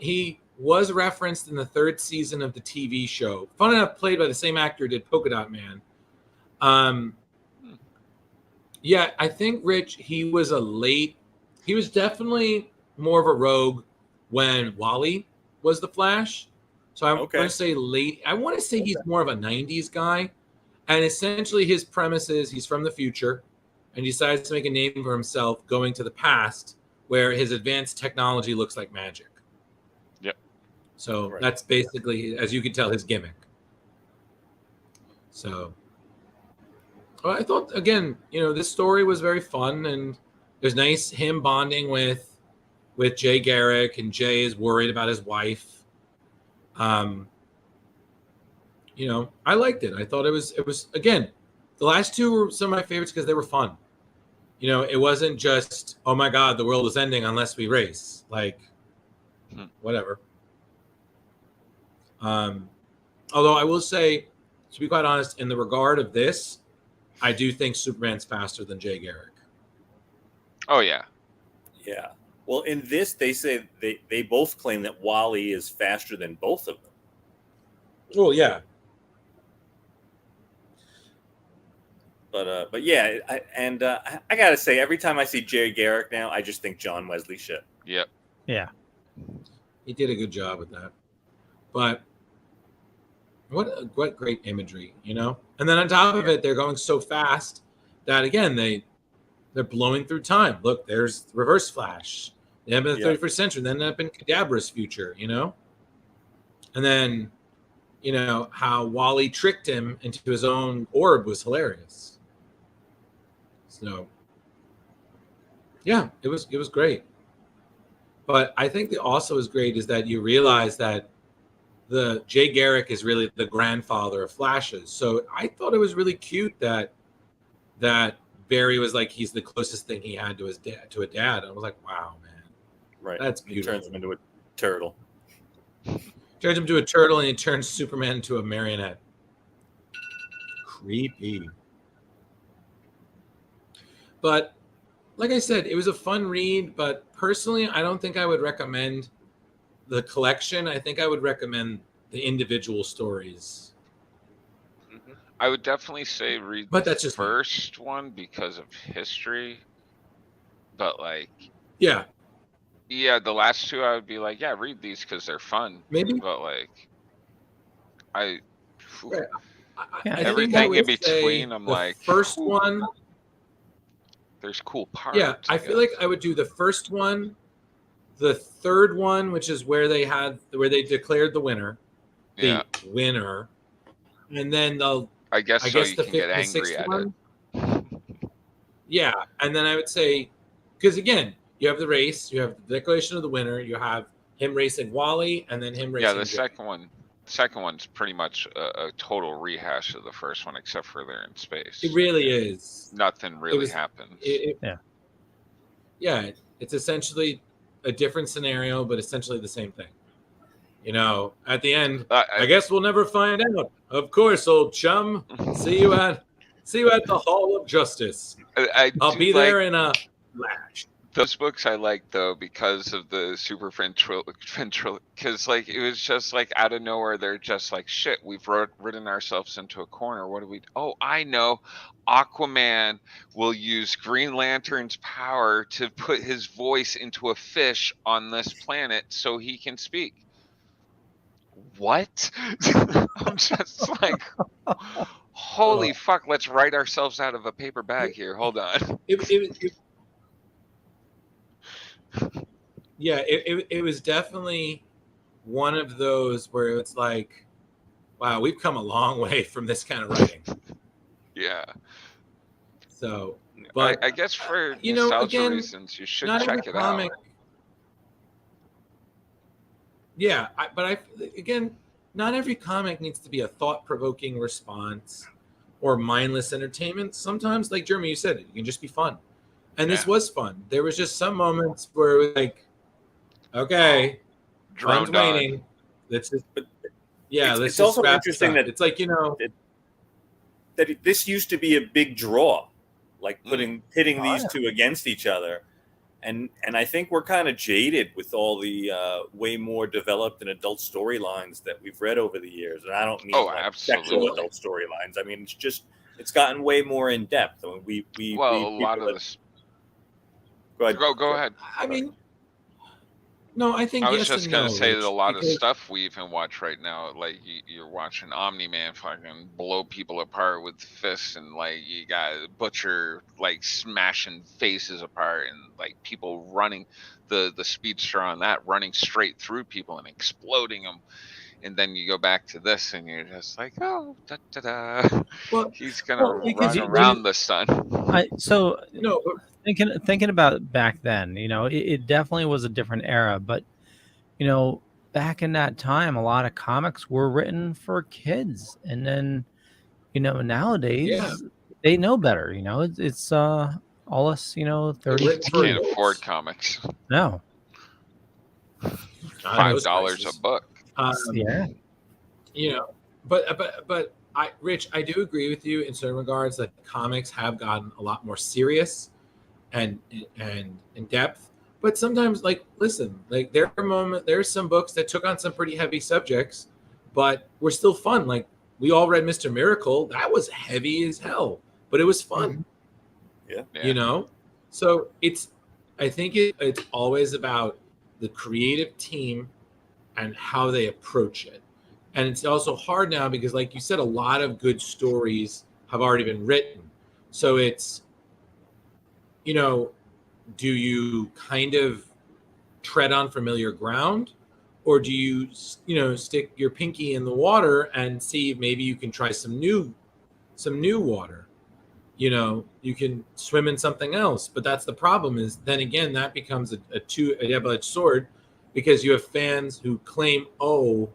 He was referenced in the third season of the TV show. Fun enough, played by the same actor who did Polka Dot Man. Yeah, I think Rich. He was definitely more of a rogue when Wally was the Flash. So I'm going to say late. I want to say he's more of a 90s guy. And essentially his premise is he's from the future and he decides to make a name for himself going to the past where his advanced technology looks like magic. Yep. So that's basically, as you can tell, his gimmick. So I thought, again, this story was very fun, and it was nice him bonding with Jay Garrick, and Jay is worried about his wife. I liked it. I thought it was again, the last two were some of my favorites because they were fun. It wasn't just, oh my God, the world is ending unless we race. Like, whatever. Although I will say, to be quite honest, in the regard of this, I do think Superman's faster than Jay Garrick. Oh yeah. Yeah. Well, in this, they say they both claim that Wally is faster than both of them. Well, yeah. But yeah, I gotta say, every time I see Jay Garrick now, I just think John Wesley shit. Yep. Yeah. He did a good job with that. But what great imagery, And then on top of it, they're going so fast that, again, they're blowing through time. Look, there's Reverse Flash. They end up in the 31st century, then end up in Kadabra's future, And then, how Wally tricked him into his own orb was hilarious. So, yeah, it was great. But I think that also is great is that you realize that the Jay Garrick is really the grandfather of Flashes. So I thought it was really cute that Barry was like, he's the closest thing he had to his dad, to a dad. I was like, wow, man. Right. That's beautiful. He turns him into a turtle. Turns him to a turtle, and he turns Superman into a marionette. Creepy. But like I said, it was a fun read, but personally, I don't think I would recommend the collection. I think I would recommend the individual stories. I would definitely say read the first one because of history. But yeah, the last two I would be like, yeah, read these because they're fun. Maybe, but everything in between, I'm like, first one. There's cool parts. Yeah, I feel like I would do the first one, the third one, which is where they declared the winner, winner, and then I guess the you can get angry at it. Yeah, and then I would say, because again, you have the race, you have the declaration of the winner, you have him racing Wally, and then him racing. Yeah, the second one's pretty much a total rehash of the first one, except for they're in space. It really is. Nothing really happens. Yeah, it's essentially a different scenario, but essentially the same thing. At the end, I guess we'll never find out Of course, old chum. See you at the Hall of Justice. I'll be there in a flash. Those books I like though because of the Super Friend because like it was just like out of nowhere they're just like shit. We've written ourselves into a corner. What do we? Oh, I know. Aquaman will use Green Lantern's power to put his voice into a fish on this planet so he can speak. What? I'm just like, holy fuck! Let's write ourselves out of a paper bag here. Hold on. It was definitely one of those where it's like, wow, we've come a long way from this kind of writing. Yeah. So, but I guess for nostalgia reasons, you should check it out. Yeah, again, not every comic needs to be a thought-provoking response or mindless entertainment. Sometimes, like Jeremy, you said, it can just be fun. And this was fun. There was just some moments where it was like, okay, fun's waning. Let's just, it's also interesting that it's like, that this used to be a big draw, like hitting these two against each other. And I think we're kind of jaded with all the way more developed and adult storylines that we've read over the years. And I don't mean sexual adult storylines. I mean, it's gotten way more in depth. I mean, a lot of this. Go ahead. I mean, no, I think I was just gonna say that a lot of because stuff we even watch right now, like you're watching Omni-Man fucking blow people apart with fists, and like you got Butcher like smashing faces apart, and like people running the speedster on that running straight through people and exploding them. And then you go back to this, and you're just like, oh, da da da. Well, he's gonna run around the sun. Thinking about back then, it definitely was a different era. But back in that time, a lot of comics were written for kids, and then nowadays they know better. It's all us 30. Can't afford comics. No, $5 a book. But Rich, I do agree with you in certain regards that comics have gotten a lot more serious and in depth. But sometimes, like, listen, like there's some books that took on some pretty heavy subjects, but were still fun. Like we all read Mr. Miracle. That was heavy as hell, but it was fun. Yeah. So I think it's always about the creative team and how they approach it. And it's also hard now because, like you said, a lot of good stories have already been written. So it's, do you kind of tread on familiar ground, or do you, stick your pinky in the water and see if maybe you can try some new water? You can swim in something else. But that's the problem is then again, that becomes a double-edged sword, because you have fans who claim, oh,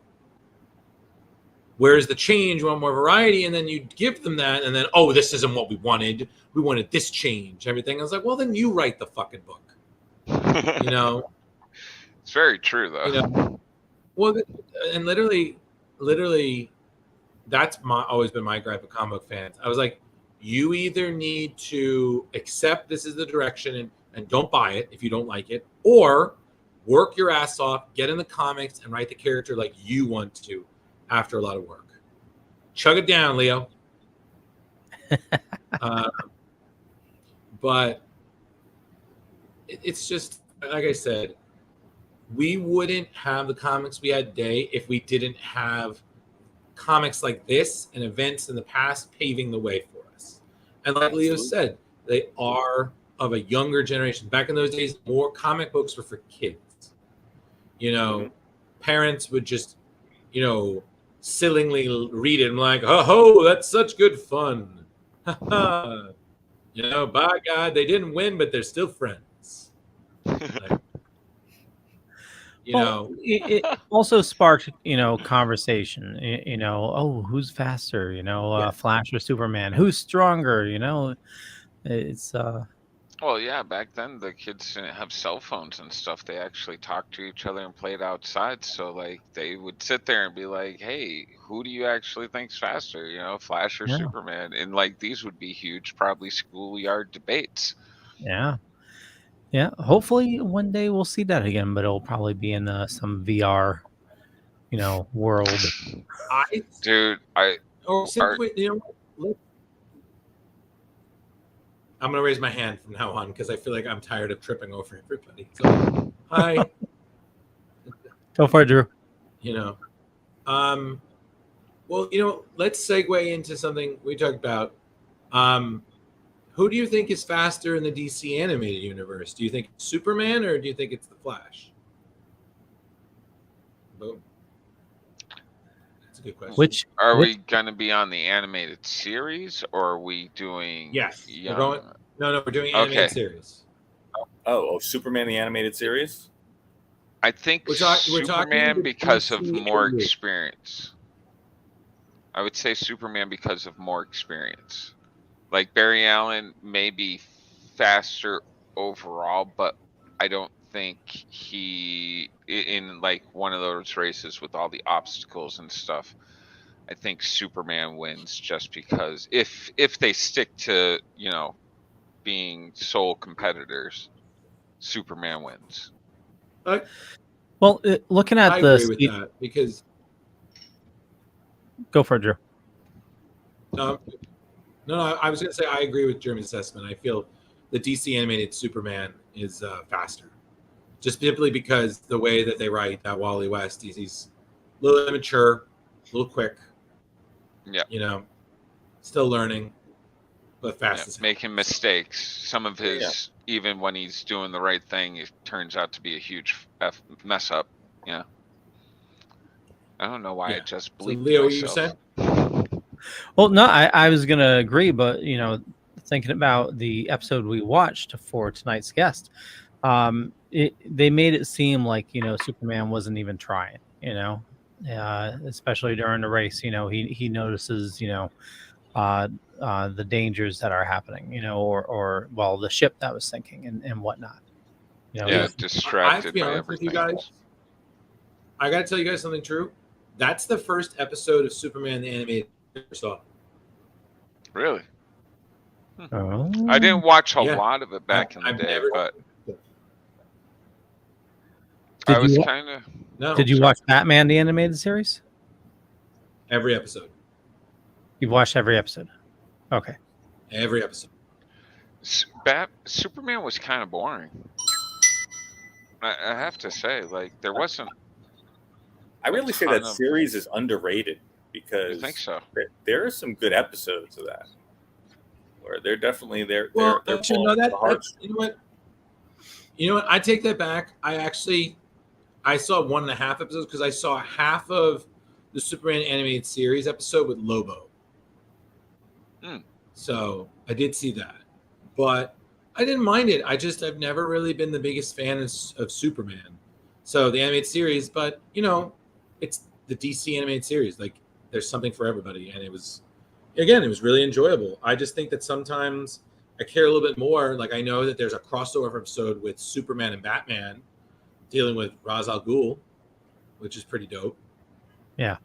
where's the change? We want more variety. And then you give them that. And then, oh, this isn't what we wanted. We wanted this change, everything. I was like, well, then you write the fucking book. It's very true, though. Well, and literally, that's always been my gripe with comic book fans. I was like, you either need to accept this is the direction and don't buy it if you don't like it, or work your ass off, get in the comics, and write the character like you want to after a lot of work. Chug it down, Leo. But it's just, like I said, we wouldn't have the comics we had today if we didn't have comics like this and events in the past paving the way for us. And like Leo said, they are of a younger generation. Back in those days, more comic books were for kids. Parents would just, sillingly read it and like, oh, that's such good fun. By God, they didn't win, but they're still friends. It also sparked, conversation, oh, who's faster, Flash or Superman, who's stronger, it's Well, yeah, back then the kids didn't have cell phones and stuff. They actually talked to each other and played outside. So like they would sit there and be like, "Hey, who do you actually think's faster? You know, Flash or Yeah. Superman?" And like these would be huge, probably schoolyard debates. Yeah. Yeah. Hopefully one day we'll see that again, but it'll probably be in some VR, world. Dude, I'm gonna raise my hand from now on because I feel like I'm tired of tripping over everybody. So, hi. Go for it, Drew. Well, let's segue into something we talked about. Who do you think is faster in the DC animated universe? Do you think it's Superman or do you think it's the Flash? Boom. That's a good question. Are we gonna be on the animated series or are we doing? Yes. Young? We're doing animated series. Oh, Superman the animated series? I think we're Superman talking because of DC more animated. experience. I would say Superman because of more experience. Like Barry Allen may be faster overall, but I don't think he in like one of those races with all the obstacles and stuff. I think Superman wins just because if they stick to, being sole competitors, Superman wins. Well, looking at I agree with that because go for it, Drew. No, I was going to say I agree with Jeremy's assessment. I feel the DC animated Superman is faster, just simply because the way that they write that Wally West, he's a little immature, a little quick. Yeah. Still learning, but fast as hell. Making mistakes. Some of his, even when he's doing the right thing, it turns out to be a huge mess up. Yeah. I don't know why I just believe. So, Leo, what you said? Well, no, I was going to agree, but, thinking about the episode we watched for tonight's guest, they made it seem like, Superman wasn't even trying, especially during the race. He notices, the dangers that are happening, or the ship that was sinking and whatnot. Distracted I have to be by honest with you everything. guys. I got to tell you guys something true. That's the first episode of Superman the animated I ever saw. Really? Oh. I didn't watch a lot of it back in the day, but I was kind of. No. Did you watch Batman the animated series? Every episode. You've watched every episode. Okay. Every episode. Superman was kind of boring. I have to say, like, there wasn't. I really say that series is underrated because I think so. There are some good episodes of that where they're definitely there. Well, they're you know what? I take that back. I saw 1.5 episodes because I saw half of the Superman animated series episode with Lobo. So I did see that, but I didn't mind it. I've never really been the biggest fan of Superman. So the animated series, but it's the DC animated series. Like there's something for everybody. And it was really enjoyable. I just think that sometimes I care a little bit more. Like I know that there's a crossover episode with Superman and Batman dealing with Ra's al Ghul, which is pretty dope. Yeah.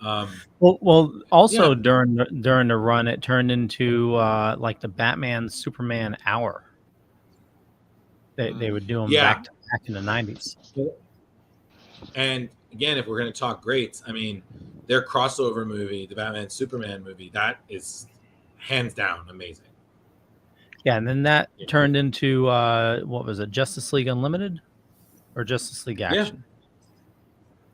Well. Also during the run, it turned into like the Batman Superman hour. They would do them back in the 90s. And again, if we're going to talk greats, I mean, their crossover movie, the Batman Superman movie, that is hands down amazing. Yeah, and then that turned into what was it, Justice League Unlimited or Justice League Action?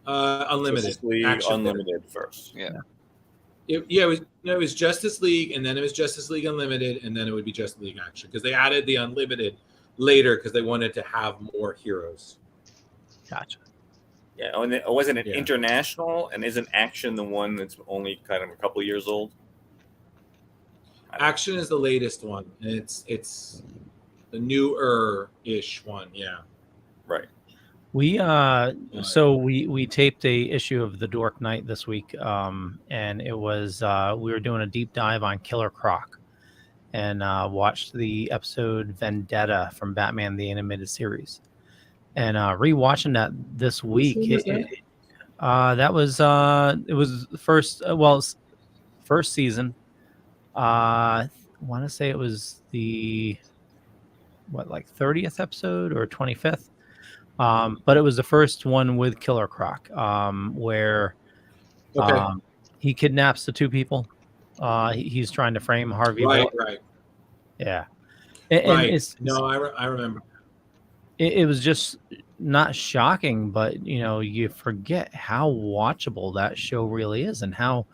Unlimited. Justice League Unlimited first. Yeah. It was Justice League, and then it was Justice League Unlimited, and then it would be Justice League Action because they added the Unlimited later because they wanted to have more heroes. Gotcha. Yeah, and wasn't it international? And isn't Action the one that's only kind of a couple years old? Action is the latest one. And it's the newer-ish one. Yeah. Right. We we taped a issue of The Dork Night this week, and it was we were doing a deep dive on Killer Croc, and watched the episode Vendetta from Batman the Animated Series. And rewatching that this week, that was it was the first first season. I want to say it was the 30th episode or 25th. But it was the first one with Killer Croc, where he kidnaps the two people. He's trying to frame Harvey. Right. Yeah. Right. I remember. It was just not shocking, but you forget how watchable that show really is, and how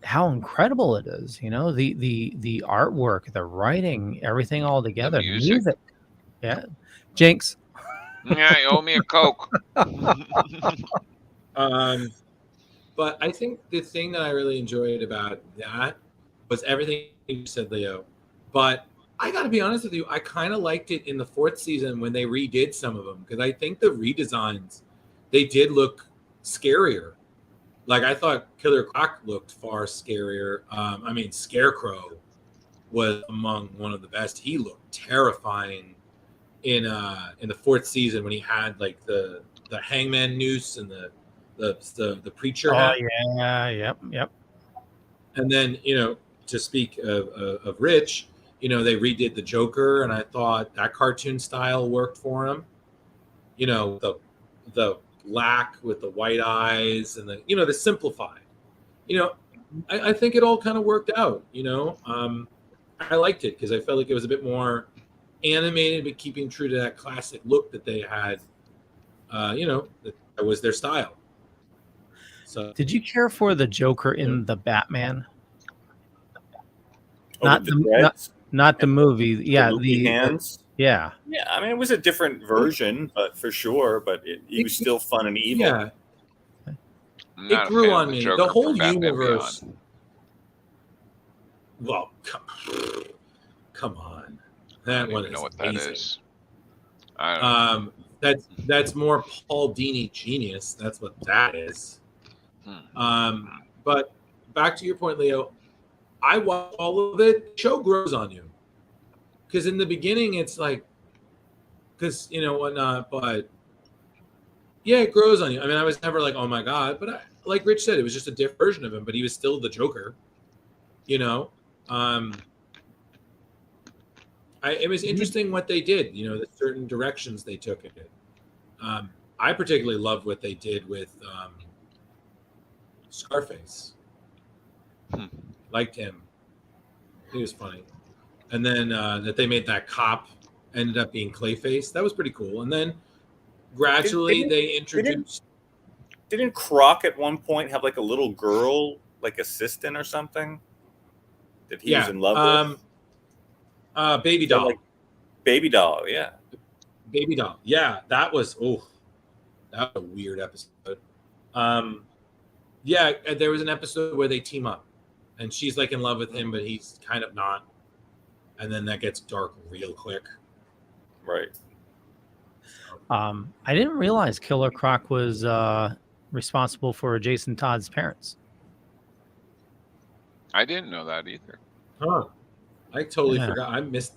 incredible it is. The artwork, the writing, everything all together. The music. Yeah. Jinx. Yeah, you owe me a Coke. But I think the thing that I really enjoyed about that was everything you said, Leo. But I got to be honest with you, I kind of liked it in the 4th season when they redid some of them, because I think the redesigns, they did look scarier. Like, I thought Killer Croc looked far scarier. I mean, Scarecrow was among one of the best. He looked terrifying in the 4th season when he had like the hangman noose and the preacher hat. Oh yeah, yep. And then to speak of Rich, they redid the Joker, and I thought that cartoon style worked for him. The black with the white eyes and the simplified. I think it all kind of worked out. I liked it because I felt like it was a bit more animated, but keeping true to that classic look that they had. That was their style. So, did you care for the Joker in the Batman? Not the movie. Yeah, the hands. Yeah. Yeah, I mean, it was a different version, but for sure. But he was still fun and evil. Yeah. It grew on me. The whole universe. Well, come on. That one is know what amazing. That is. That's more Paul Dini genius. That's what that is. But back to your point, Leo. I watch all of it. The show grows on you, because in the beginning it's like, because whatnot. But yeah, it grows on you. I mean, I was never like, oh my god. But like Rich said, it was just a different version of him. But he was still the Joker. It was interesting what they did, the certain directions they took it. I particularly loved what they did with Scarface. Liked him. He was funny. And then that they made that cop ended up being Clayface. That was pretty cool. And then gradually they introduced... Didn't Croc at one point have like a little girl, like assistant or something? That he was in love with? Baby doll. Baby doll, yeah. Baby doll. Yeah, that was a weird episode. Yeah, there was an episode where they team up and she's like in love with him, but he's kind of not. And then that gets dark real quick. Right. I didn't realize Killer Croc was responsible for Jason Todd's parents. I didn't know that either. Huh. I totally forgot. I missed.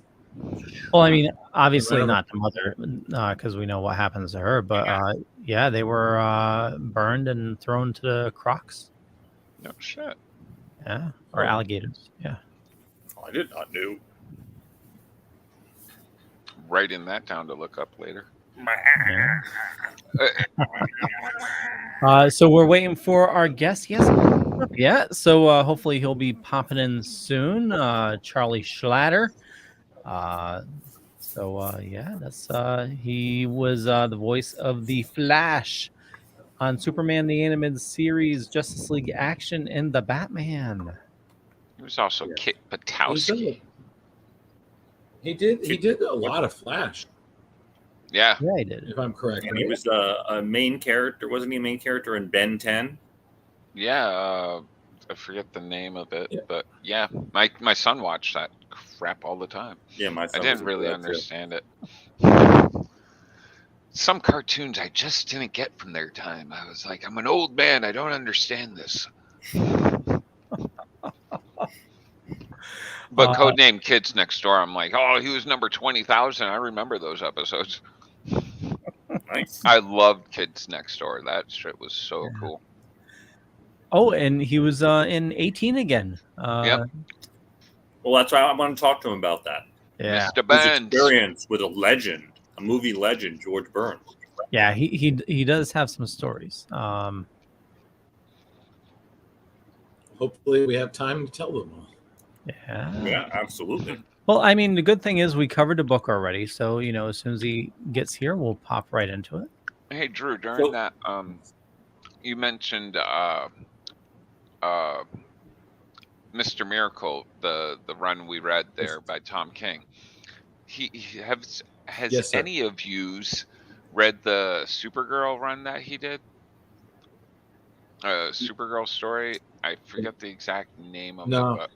Well, I mean, obviously not the mother, because we know what happens to her. But they were burned and thrown to the crocs. No shit. Yeah, or alligators. Yeah. I did not know. Writing that down to look up later. So we're waiting for our guest. Yes. Yeah. So hopefully he'll be popping in soon. Charlie Schlatter. That's he was the voice of the Flash on Superman the Animated Series, Justice League Action, and the Batman. He was also Kit Patowski. He did a lot of Flash. Yeah, he did. If I'm correct, and he was a main character. Wasn't he a main character in Ben 10? Yeah, I forget the name of it, but yeah, my son watched that crap all the time. Yeah, my son. I didn't really understand it. Some cartoons I just didn't get from their time. I was like, I'm an old man. I don't understand this. But codename Kids Next Door, I'm like, oh, he was number 20,000. I remember those episodes. Nice. I loved Kids Next Door. That shit was so cool. Oh, and he was in 18 again. Yep. Well, that's why I want to talk to him about that. Yeah. Mr. His Burns. experience with a legend, a movie legend, George Burns. Yeah, he does have some stories. Hopefully, we have time to tell them all. Yeah. Yeah, absolutely. Well, I mean, the good thing is we covered the book already, so as soon as he gets here, we'll pop right into it. Hey, Drew, during that, you mentioned Mr. Miracle, the run we read there by Tom King. Has Yes, sir. any of yous read the Supergirl run that he did? Supergirl story. I forget the exact name of No. it, but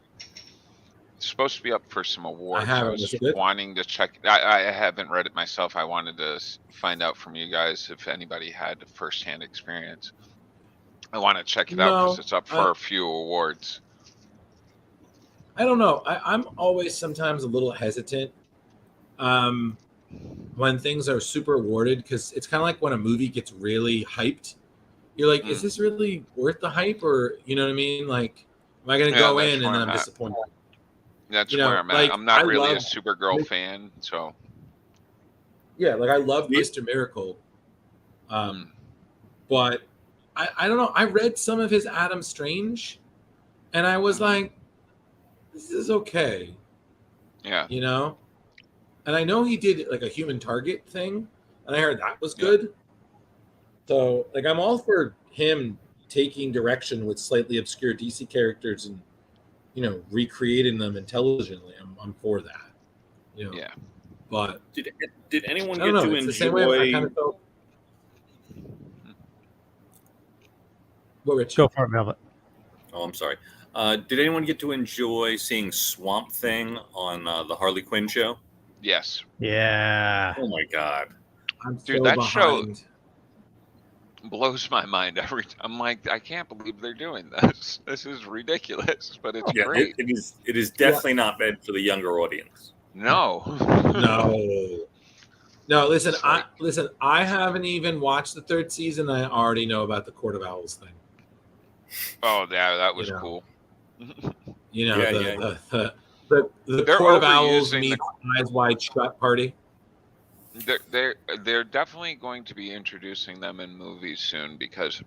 it's supposed to be up for some awards. I haven't. was Is it good? wanting to check. I haven't read it myself. I wanted to find out from you guys if anybody had firsthand experience. I want to check it out because it's up for a few awards. I don't know. I'm always sometimes a little hesitant when things are super awarded, because it's kind of like when a movie gets really hyped. You're like, is this really worth the hype? Or, you know what I mean? Like, am I going to go in and then I'm disappointed? That's where I'm at. I'm not really a Supergirl fan, so. Yeah, like I love Mr. Miracle. But I don't know. I read some of his Adam Strange and I was like, this is okay. Yeah. You know? And I know he did like a Human Target thing, and I heard that was good. So, like, I'm all for him taking direction with slightly obscure DC characters and, recreating them intelligently. I'm for that. Yeah. But did anyone I get don't know, to it's enjoy? the same way I kind of felt. What, Rich? Go for it, Velvet. Oh, I'm sorry. Did anyone get to enjoy seeing Swamp Thing on the Harley Quinn show? Yes. Yeah. Oh my God. Dude, that show blows my mind every time. I'm like, I can't believe they're doing this. This is ridiculous, but it's great. It is definitely not meant for the younger audience. No. No, listen, I haven't even watched the third season. I already know about the Court of Owls thing. Oh, yeah, that was cool. The Court of Owls meets Eyes Wide Shut party. They're definitely going to be introducing them in movies soon because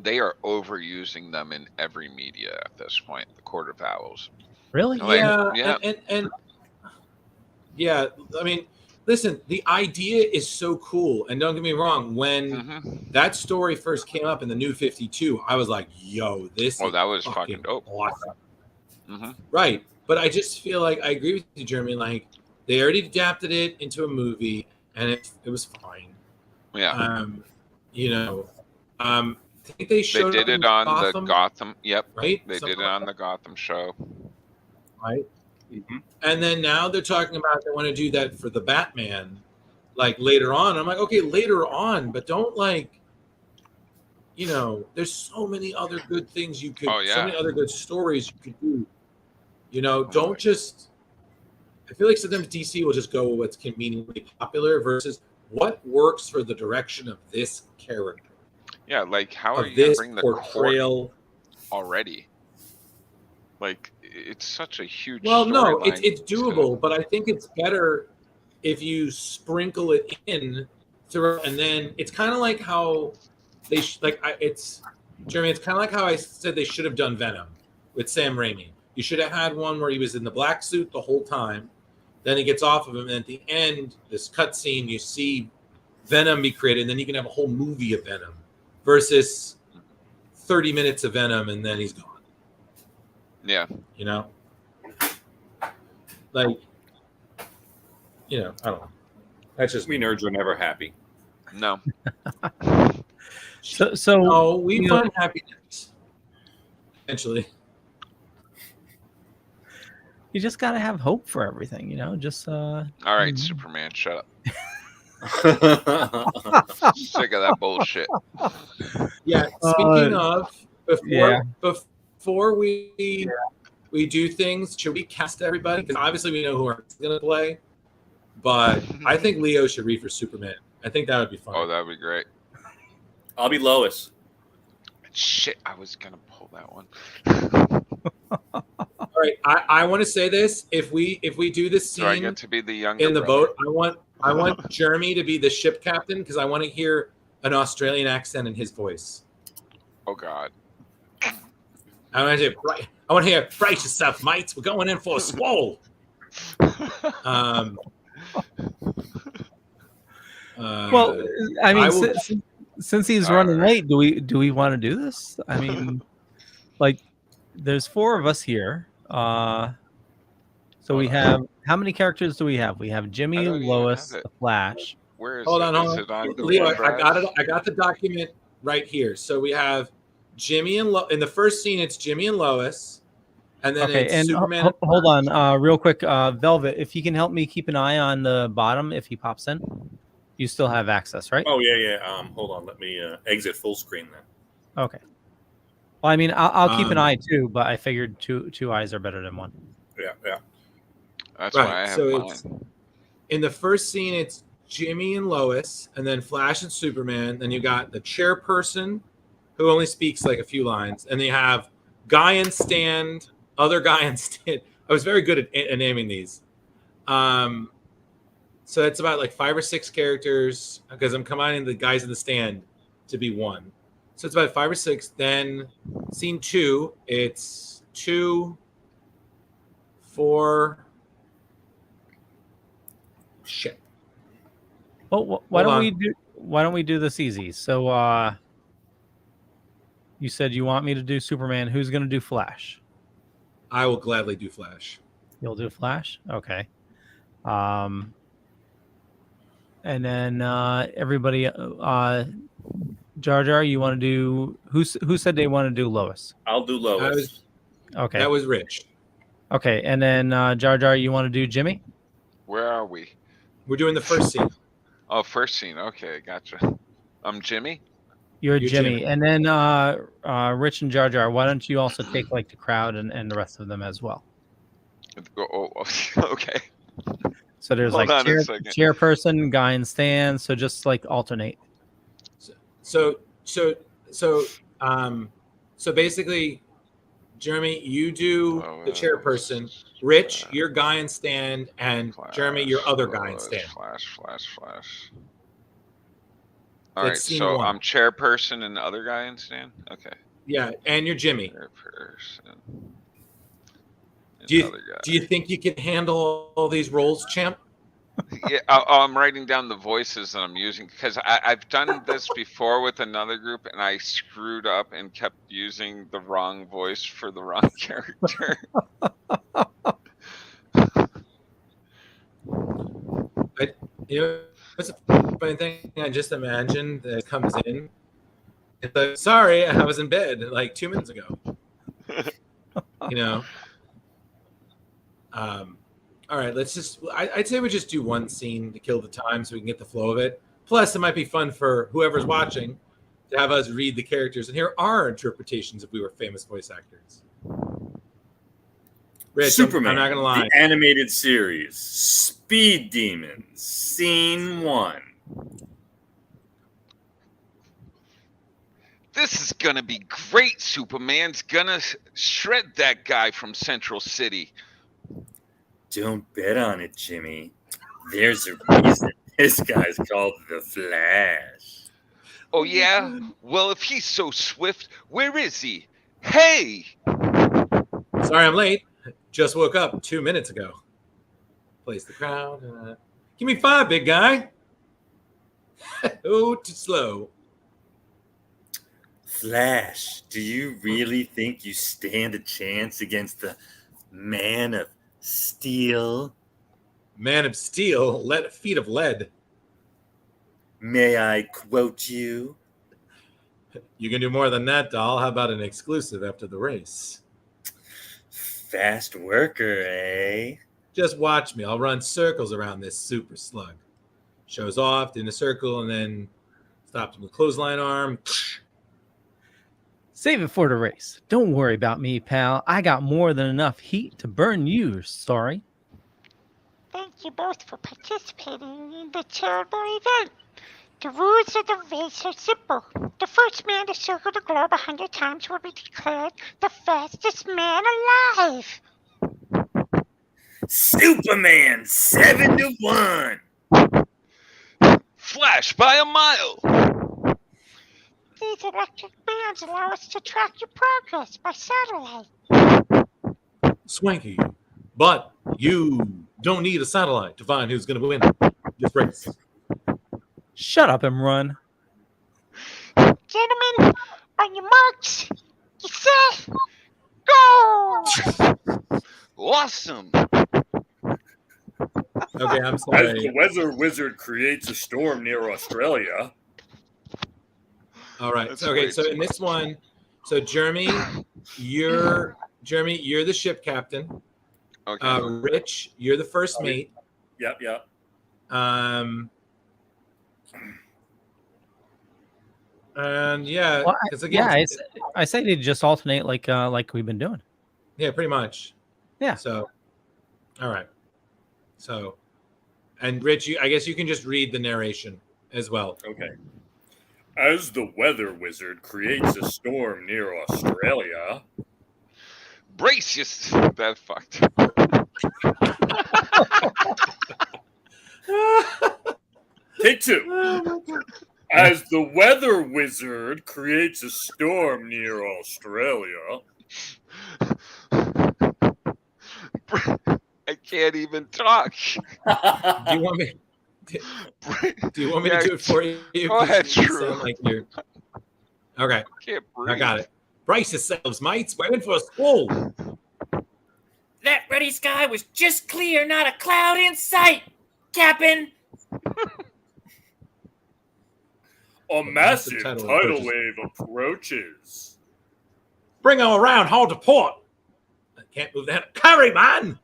they are overusing them in every media at this point. The Court of Owls. Really? Yeah. I mean, listen, the idea is so cool, and don't get me wrong. When that story first came up in the New 52, I was like, "Yo, this!" Oh, that was fucking dope. Awesome. Right, but I just feel like I agree with you, Jeremy. Like, they already adapted it into a movie, and it was fine. Yeah. I think they showed. They did it on Gotham, the Gotham. Yep. Right. They did it on the Gotham show. Right. And then now they're talking about they want to do that for the Batman, like later on. I'm like, okay, later on, but don't there's so many other good things you could, so many other good stories you could do. Don't just. I feel like sometimes DC will just go with what's conveniently popular versus what works for the direction of this character. Yeah, like how are you going to bring the portrayal already? Like, it's such a huge. Well, no, it's doable, but I think it's better if you sprinkle it in through, and then it's kind of like how they Jeremy. It's kind of like how I said they should have done Venom with Sam Raimi. You should have had one where he was in the black suit the whole time. Then he gets off of him, and at the end, this cutscene, you see Venom be created, and then you can have a whole movie of Venom versus 30 minutes of Venom, and then he's gone. Yeah. I don't know. That's just we nerds are never happy. No. So we find happiness eventually. You just got to have hope for everything, just all right, Superman, shut up. Sick of that bullshit. Yeah, speaking of, before we we do things, should we cast everybody? Because obviously we know who are going to play, but I think Leo should read for Superman. I think that would be fun. Oh, that would be great. I'll be Lois. Shit, I was gonna pull that one. All right, I want to say this: if we do this scene, Do I get to be the younger in the brother? boat, I want Jeremy to be the ship captain because I want to hear an Australian accent in his voice. Oh God. I want to hear, brace yourself, mates. We're going in for a swole. Well, I mean, since he's running late, do we want to do this? I mean, like, there's 4 of us here. So we have, how many characters do we have? We have Jimmy, Lois, the Flash. Where is Hold it? on, Is hold it on. on the Leo, I drive? got it. I got the document right here. So we have Jimmy and in the first scene, it's Jimmy and Lois, and then Okay, it's and Superman. hold on, real quick, Velvet, if you can help me keep an eye on the bottom if he pops in. You still have access, right? Oh yeah. Hold on. Let me exit full screen then. Okay. Well, I mean, I'll keep an eye too, but I figured two eyes are better than one. Yeah. That's why I have so mine. it's in the first scene, it's Jimmy and Lois, and then Flash and Superman. Then you got the chairperson, who only speaks like a few lines, and then you have guy and stand, other guy and stand. I was very good at naming these. So it's about like 5 or 6 characters because I'm combining the guys in the stand to be one. So it's about 5 or 6. Then scene 2, it's 2, 4. Shit. Well, why don't we do this easy? So you said you want me to do Superman. Who's going to do Flash? I will gladly do Flash. You'll do Flash? Okay. And then everybody, Jar Jar, you want to do who said they want to do Lois? I'll do Lois. Okay. That was Rich. Okay, and then Jar Jar, you want to do Jimmy? Where are we? We're doing the first scene. Oh, first scene. Okay, gotcha. I'm Jimmy. You're Jimmy. And then Rich and Jar Jar, why don't you also take like the crowd and the rest of them as well? Oh, okay. So there's Hold like on a second. chairperson, guy and stand. So just like alternate. So basically, Jeremy, you do the chairperson. Rich, your guy and stand, and Jeremy, your other guy and stand. Flash. All right, It's scene so 1. I'm chairperson and the other guy in stand. Okay. Yeah, and you're Jimmy. Chairperson. Do you think you can handle all these roles, champ? Yeah, I'm writing down the voices that I'm using because I've done this before with another group and I screwed up and kept using the wrong voice for the wrong character. What's a funny thing I just imagined that comes in? It's like, sorry, I was in bed like 2 minutes ago. All right, let's just. I'd say we just do one scene to kill the time so we can get the flow of it. Plus, it might be fun for whoever's watching to have us read the characters and hear our interpretations if we were famous voice actors. Rich, Superman, I'm not gonna lie. the animated series, Speed Demons, Scene 1. This is gonna be great. Superman's gonna shred that guy from Central City. Don't bet on it, Jimmy. There's a reason this guy's called the Flash. Oh yeah? Well, if he's so swift, where is he? Hey! Sorry, I'm late. Just woke up 2 minutes ago. Place the crowd. Give me 5, big guy. Oh, too slow. Flash, do you really think you stand a chance against the Man of Steel? Man of Steel, feet of lead. May I quote you? You can do more than that, doll. How about an exclusive after the race? Fast worker, eh? Just watch me. I'll run circles around this super slug. Shows off in a circle and then stops him with a clothesline arm. Save it for the race. Don't worry about me, pal. I got more than enough heat to burn you, sorry. Thank you both for participating in the charitable event. The rules of the race are simple. The first man to circle the globe 100 times will be declared the fastest man alive. Superman 7-1. Flash by a mile. These electric bands allow us to track your progress by satellite. Swanky. But you don't need a satellite to find who's going to win this race. Shut up and run. Gentlemen, on your marks, get set, go! Awesome. Okay, I'm As sorry. the weather wizard creates a storm near Australia. All right. That's Okay, way so too in this much. one, so Jeremy, you're the ship captain. Okay. Rich, you're the first mate. Yep. And yeah, Well, because again, I say to just alternate like we've been doing. yeah, pretty much. Yeah. So, all right. So, and Rich, I guess you can just read the narration as well. Okay. As the weather wizard creates a storm near Australia. Brace yourself. That fucked. Take two. As the weather wizard creates a storm near Australia. I can't even talk. Do you want me? Do you want me to do it for you? Go ahead, You Drew. sound like you're... Okay, Can't breathe. I got it. Brace yourselves, mates. We're in for a squall. That ruddy sky was just clear, not a cloud in sight, Captain. A massive tidal tidal approaches. wave approaches. Bring her around, hold to port. I can't move that. Carry, man.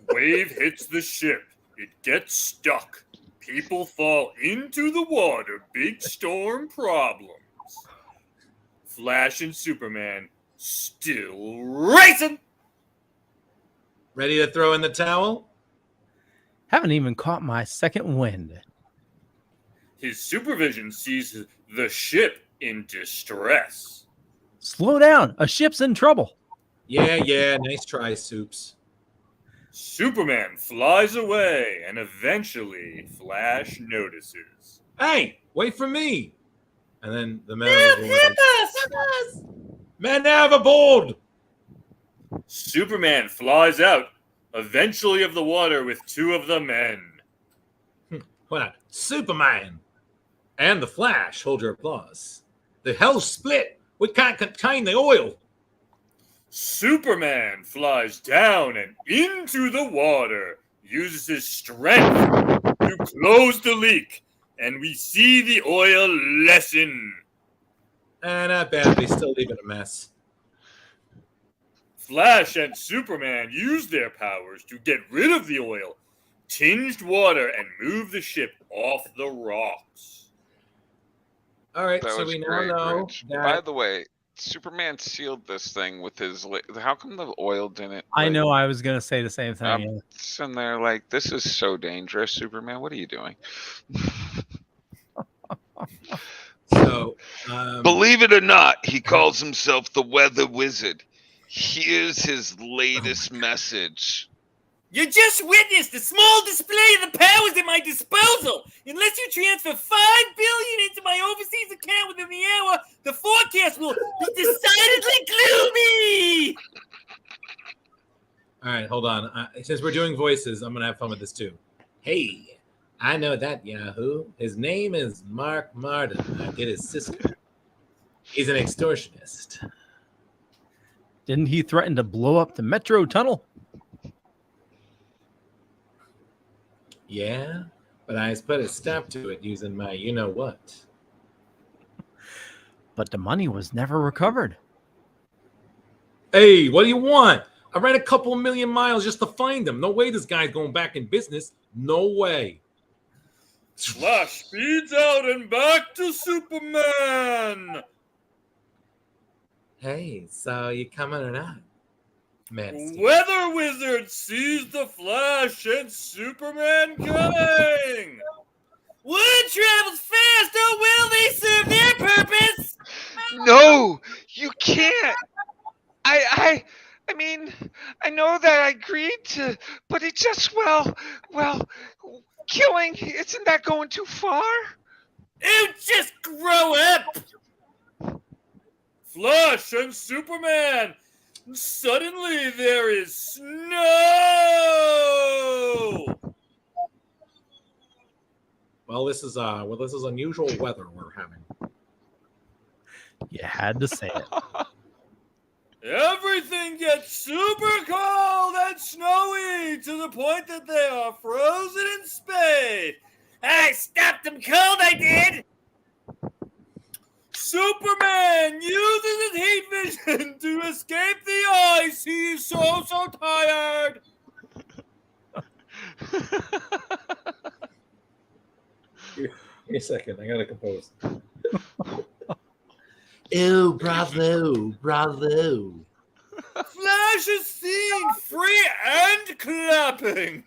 Wave hits the ship. It gets stuck. People fall into the water. Big storm problems. Flash and Superman still racing. Ready to throw in the towel? Haven't even caught my second wind. His supervision sees the ship in distress. Slow down. A ship's in trouble. Yeah. Nice try, Soups. Superman flies away, and eventually Flash notices. Hey, wait for me. And then the man overboard. Men overboard. Superman flies out, eventually of the water with two of the men. Hold on. Superman and the Flash, hold your applause. The hell's split. We can't contain the oil. Superman flies down and into the water, uses his strength to close the leak, and we see the oil lessen. Not bad. They still leave it a mess. Flash and Superman use their powers to get rid of the oil, tinged water, and move the ship off the rocks. All right, That so was we now great, know Rich. that... By the way, Superman sealed this thing with his. How come the oil didn't? I know. I was gonna say the same thing. I'm yeah. sitting there like, this is so dangerous, Superman. What are you doing? So, Believe it or not, he calls himself the Weather Wizard. Here's his latest message. You just witnessed a small display of the powers at my disposal. Unless you transfer $5 billion into my overseas account within the hour, the forecast will be decidedly gloomy. All right, hold on. Since we're doing voices, I'm going to have fun with this too. Hey, I know that Yahoo. His name is Mark Martin. I get his sister. He's an extortionist. Didn't he threaten to blow up the metro tunnel? Yeah, but I put a stop to it using my you-know-what. But the money was never recovered. Hey, what do you want? I ran a couple of million miles just to find him. No way this guy's going back in business. No way. Flash speeds out and back to Superman. Hey, so you coming or not? Man, Weather Wizard sees the Flash and Superman coming. Wood travels fast. Oh, will they serve their purpose? No, you can't. I mean, I know that I agreed to, but it just well, killing. Isn't that going too far? You just grow up. Flash and Superman. Suddenly there is snow. Well, this is unusual weather we're having. You had to say it. Everything gets super cold and snowy to the point that they are frozen in space. I stopped them cold, I did. Superman uses his heat vision to escape the ice. He's so tired. Give me a second. I gotta compose. Oh, bravo, bravo. Flash is seen free and clapping.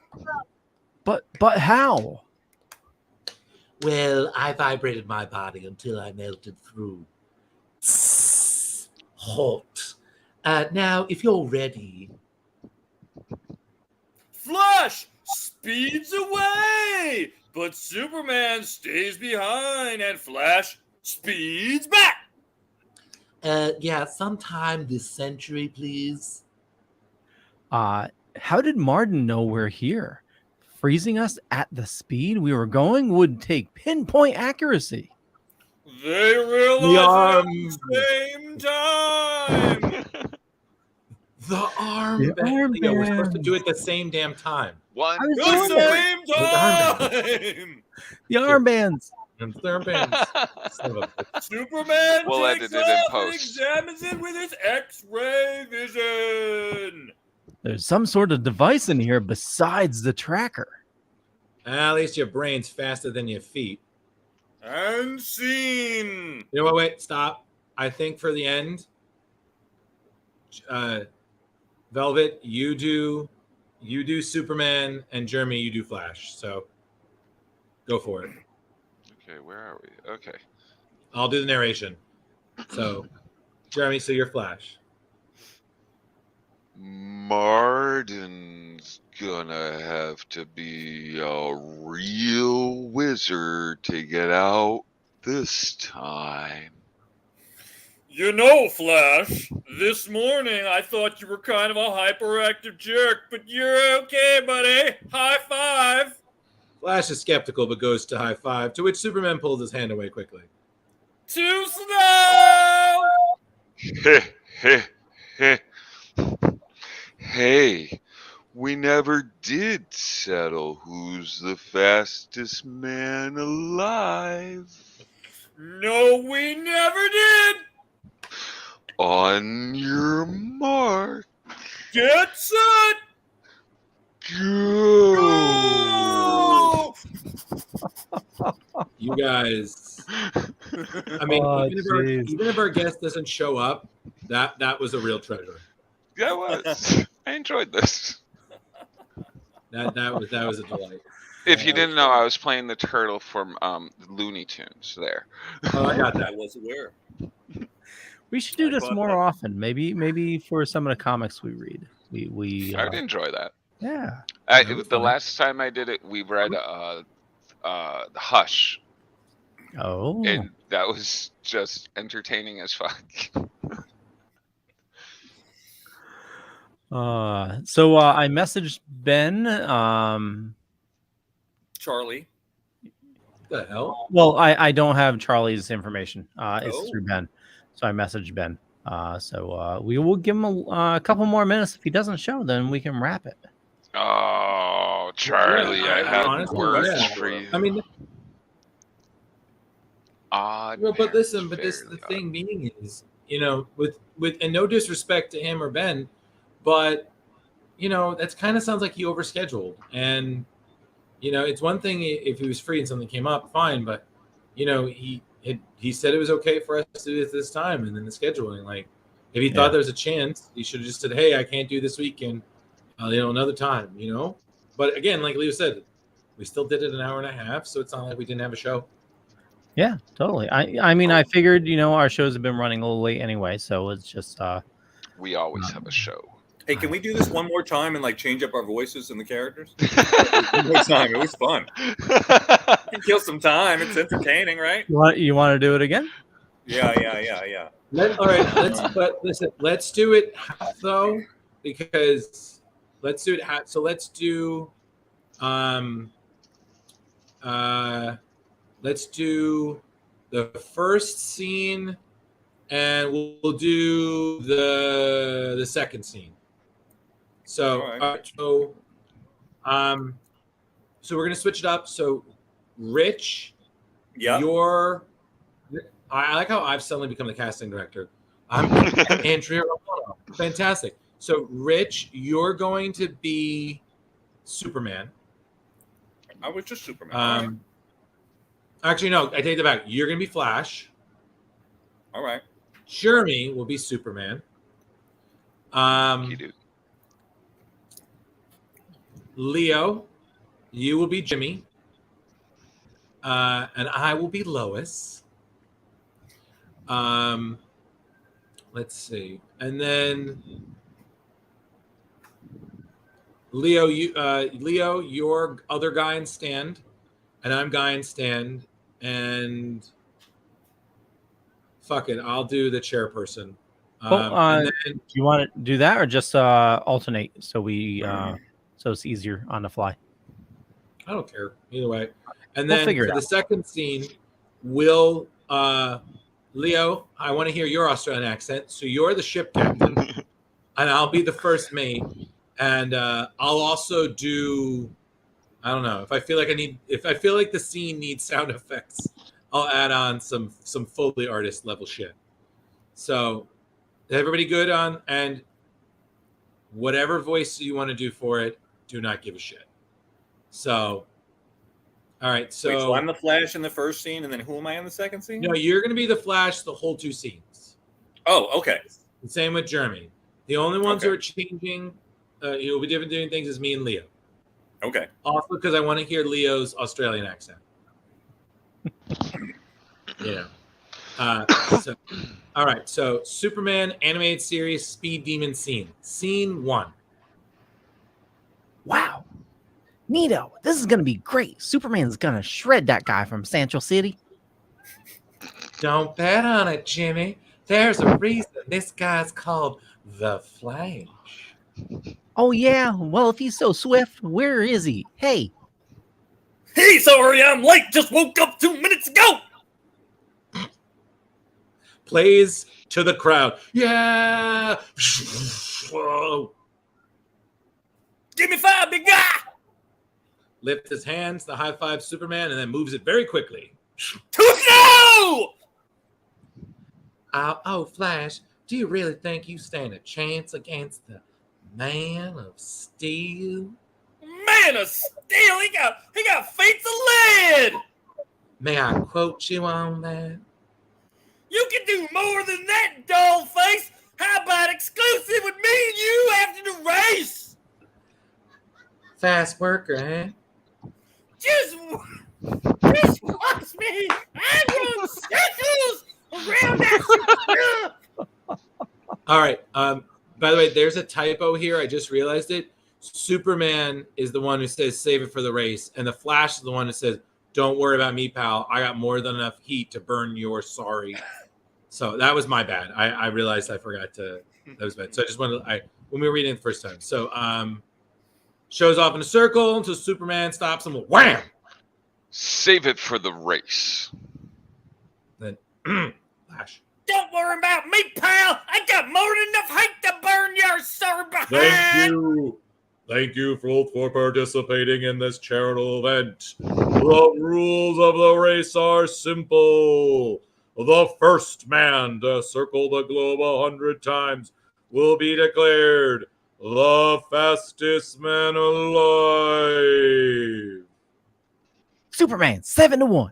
But how? Well, I vibrated my body until I melted through. Hot. Now, if you're ready. Flash speeds away, but Superman stays behind and Flash speeds back. Yeah, sometime this century, please. How did Martin know we're here? Freezing us at the speed we were going would take pinpoint accuracy. They realize at the same time. The armband. Yeah, we're supposed to do it the same damn time. One. The same time. The armbands. Superman We'll takes edit it in off and post. examines it with his X-ray vision. There's some sort of device in here besides the tracker. At least your brain's faster than your feet. And scene. You know what? Wait, stop. I think for the end, Velvet, you do Superman, and Jeremy, you do Flash. So go for it. Okay, where are we? Okay. I'll do the narration. So, Jeremy, so you're Flash. Martin's gonna have to be a real wizard to get out this time. You know, Flash, this morning I thought you were kind of a hyperactive jerk, but you're okay, buddy. High five. Flash is skeptical but goes to high five, to which Superman pulls his hand away quickly. Too slow. Hey, we never did settle who's the fastest man alive. No, we never did. On your mark. Get set. Go. You guys. I mean, even if our guest doesn't show up, that was a real treasure. Yeah, it was. I enjoyed this. That was a delight. If you didn't know, I was playing the turtle from Looney Tunes there. Oh, I got that. I was aware. We should do this more often. Maybe for some of the comics we read. I'd enjoy that. Yeah. The last time I did it, we read Hush. Oh. And that was just entertaining as fuck. So I messaged Ben. Charlie. The hell? Well, I don't have Charlie's information. It's Oh. through Ben. So I messaged Ben. So we will give him a couple more minutes. If he doesn't show, then we can wrap it. Oh, Charlie, I had honestly, words yeah. for you. I mean, Odd well, but parents, listen, but this fairly the thing being is, with and no disrespect to him or Ben, but that's kind of sounds like he overscheduled. And it's one thing if he was free and something came up, fine, but he said it was okay for us to do it this time, and then the scheduling, like, If he thought there was a chance, he should have just said, "Hey, I can't do this weekend. Another time." But again, like Leo said, we still did it an hour and a half, so it's not like we didn't have a show. Yeah, totally. I mean, I figured, our shows have been running a little late anyway, so it's just we always have a show. Hey, can we do this one more time and change up our voices and the characters? One more time. It was fun. You kill some time. It's entertaining, right? You want to do it again? Yeah. All right, let's do it half though, because let's do it half. So let's do the first scene, and we'll do the second scene. So, All right. So we're gonna switch it up. So, Rich, yeah, I like how I've suddenly become the casting director. I'm Andrea Romano. Fantastic. So, Rich, you're going to be Superman. I was just Superman. Actually, no, I take that back. You're going to be Flash. All right. Jeremy will be Superman. Leo, you will be Jimmy. And I will be Lois. Let's see. And then Leo, you're other guy in stand, and I'm guy in stand, and fuck it, I'll do the chairperson. Do you want to do that or just alternate so we so it's easier on the fly? I don't care either way. And We'll then figure it for the out. second scene, Leo, I want to hear your Australian accent. So you're the ship captain, and I'll be the first mate. And I'll also do, I don't know, if I feel like the scene needs sound effects, I'll add on some Foley artist level shit. So is everybody good on, and whatever voice you want to do for it, do not give a shit. So, all right. So, Wait, so I'm the Flash in the first scene, and then who am I in the second scene? No, you're going to be the Flash the whole two scenes. Oh, okay. The same with Jeremy. The only ones who are changing, you'll be doing things is me and Leo. Okay. Also, because I want to hear Leo's Australian accent. So, all right. So, Superman animated series Speed Demon scene. Scene 1. Wow. Neato, this is going to be great. Superman's going to shred that guy from Central City. Don't bet on it, Jimmy. There's a reason this guy's called the Flash. Oh, yeah? Well, if he's so swift, where is he? Hey. Hey, sorry I'm late. Just woke up 2 minutes ago. Plays to the crowd. Yeah. Whoa. Give me 5, big guy. Lift his hands, the high five Superman, and then moves it very quickly. No! Oh, Flash, do you really think you stand a chance against the Man of Steel? Man of Steel, he got fates of lead. May I quote you on that? You can do more than that, doll face. How about exclusive with me and you after the race? Fast worker, eh? Just watch me. I run circles around that. All right. By the way, there's a typo here. I just realized it. Superman is the one who says save it for the race, and the Flash is the one who says, don't worry about me, pal. I got more than enough heat to burn your sorry. So that was my bad. I realized I forgot to. That was bad. So I just wanted. When we were reading it the first time. So shows off in a circle until Superman stops him. Wham! Save it for the race. Then Flash. Don't worry about me, pal. I got more than enough heat to burn your sorry behind. Thank you. Thank you for participating in this charitable event. The rules of the race are simple. The first man to circle the globe 100 times will be declared the fastest man alive. Superman, 7-1.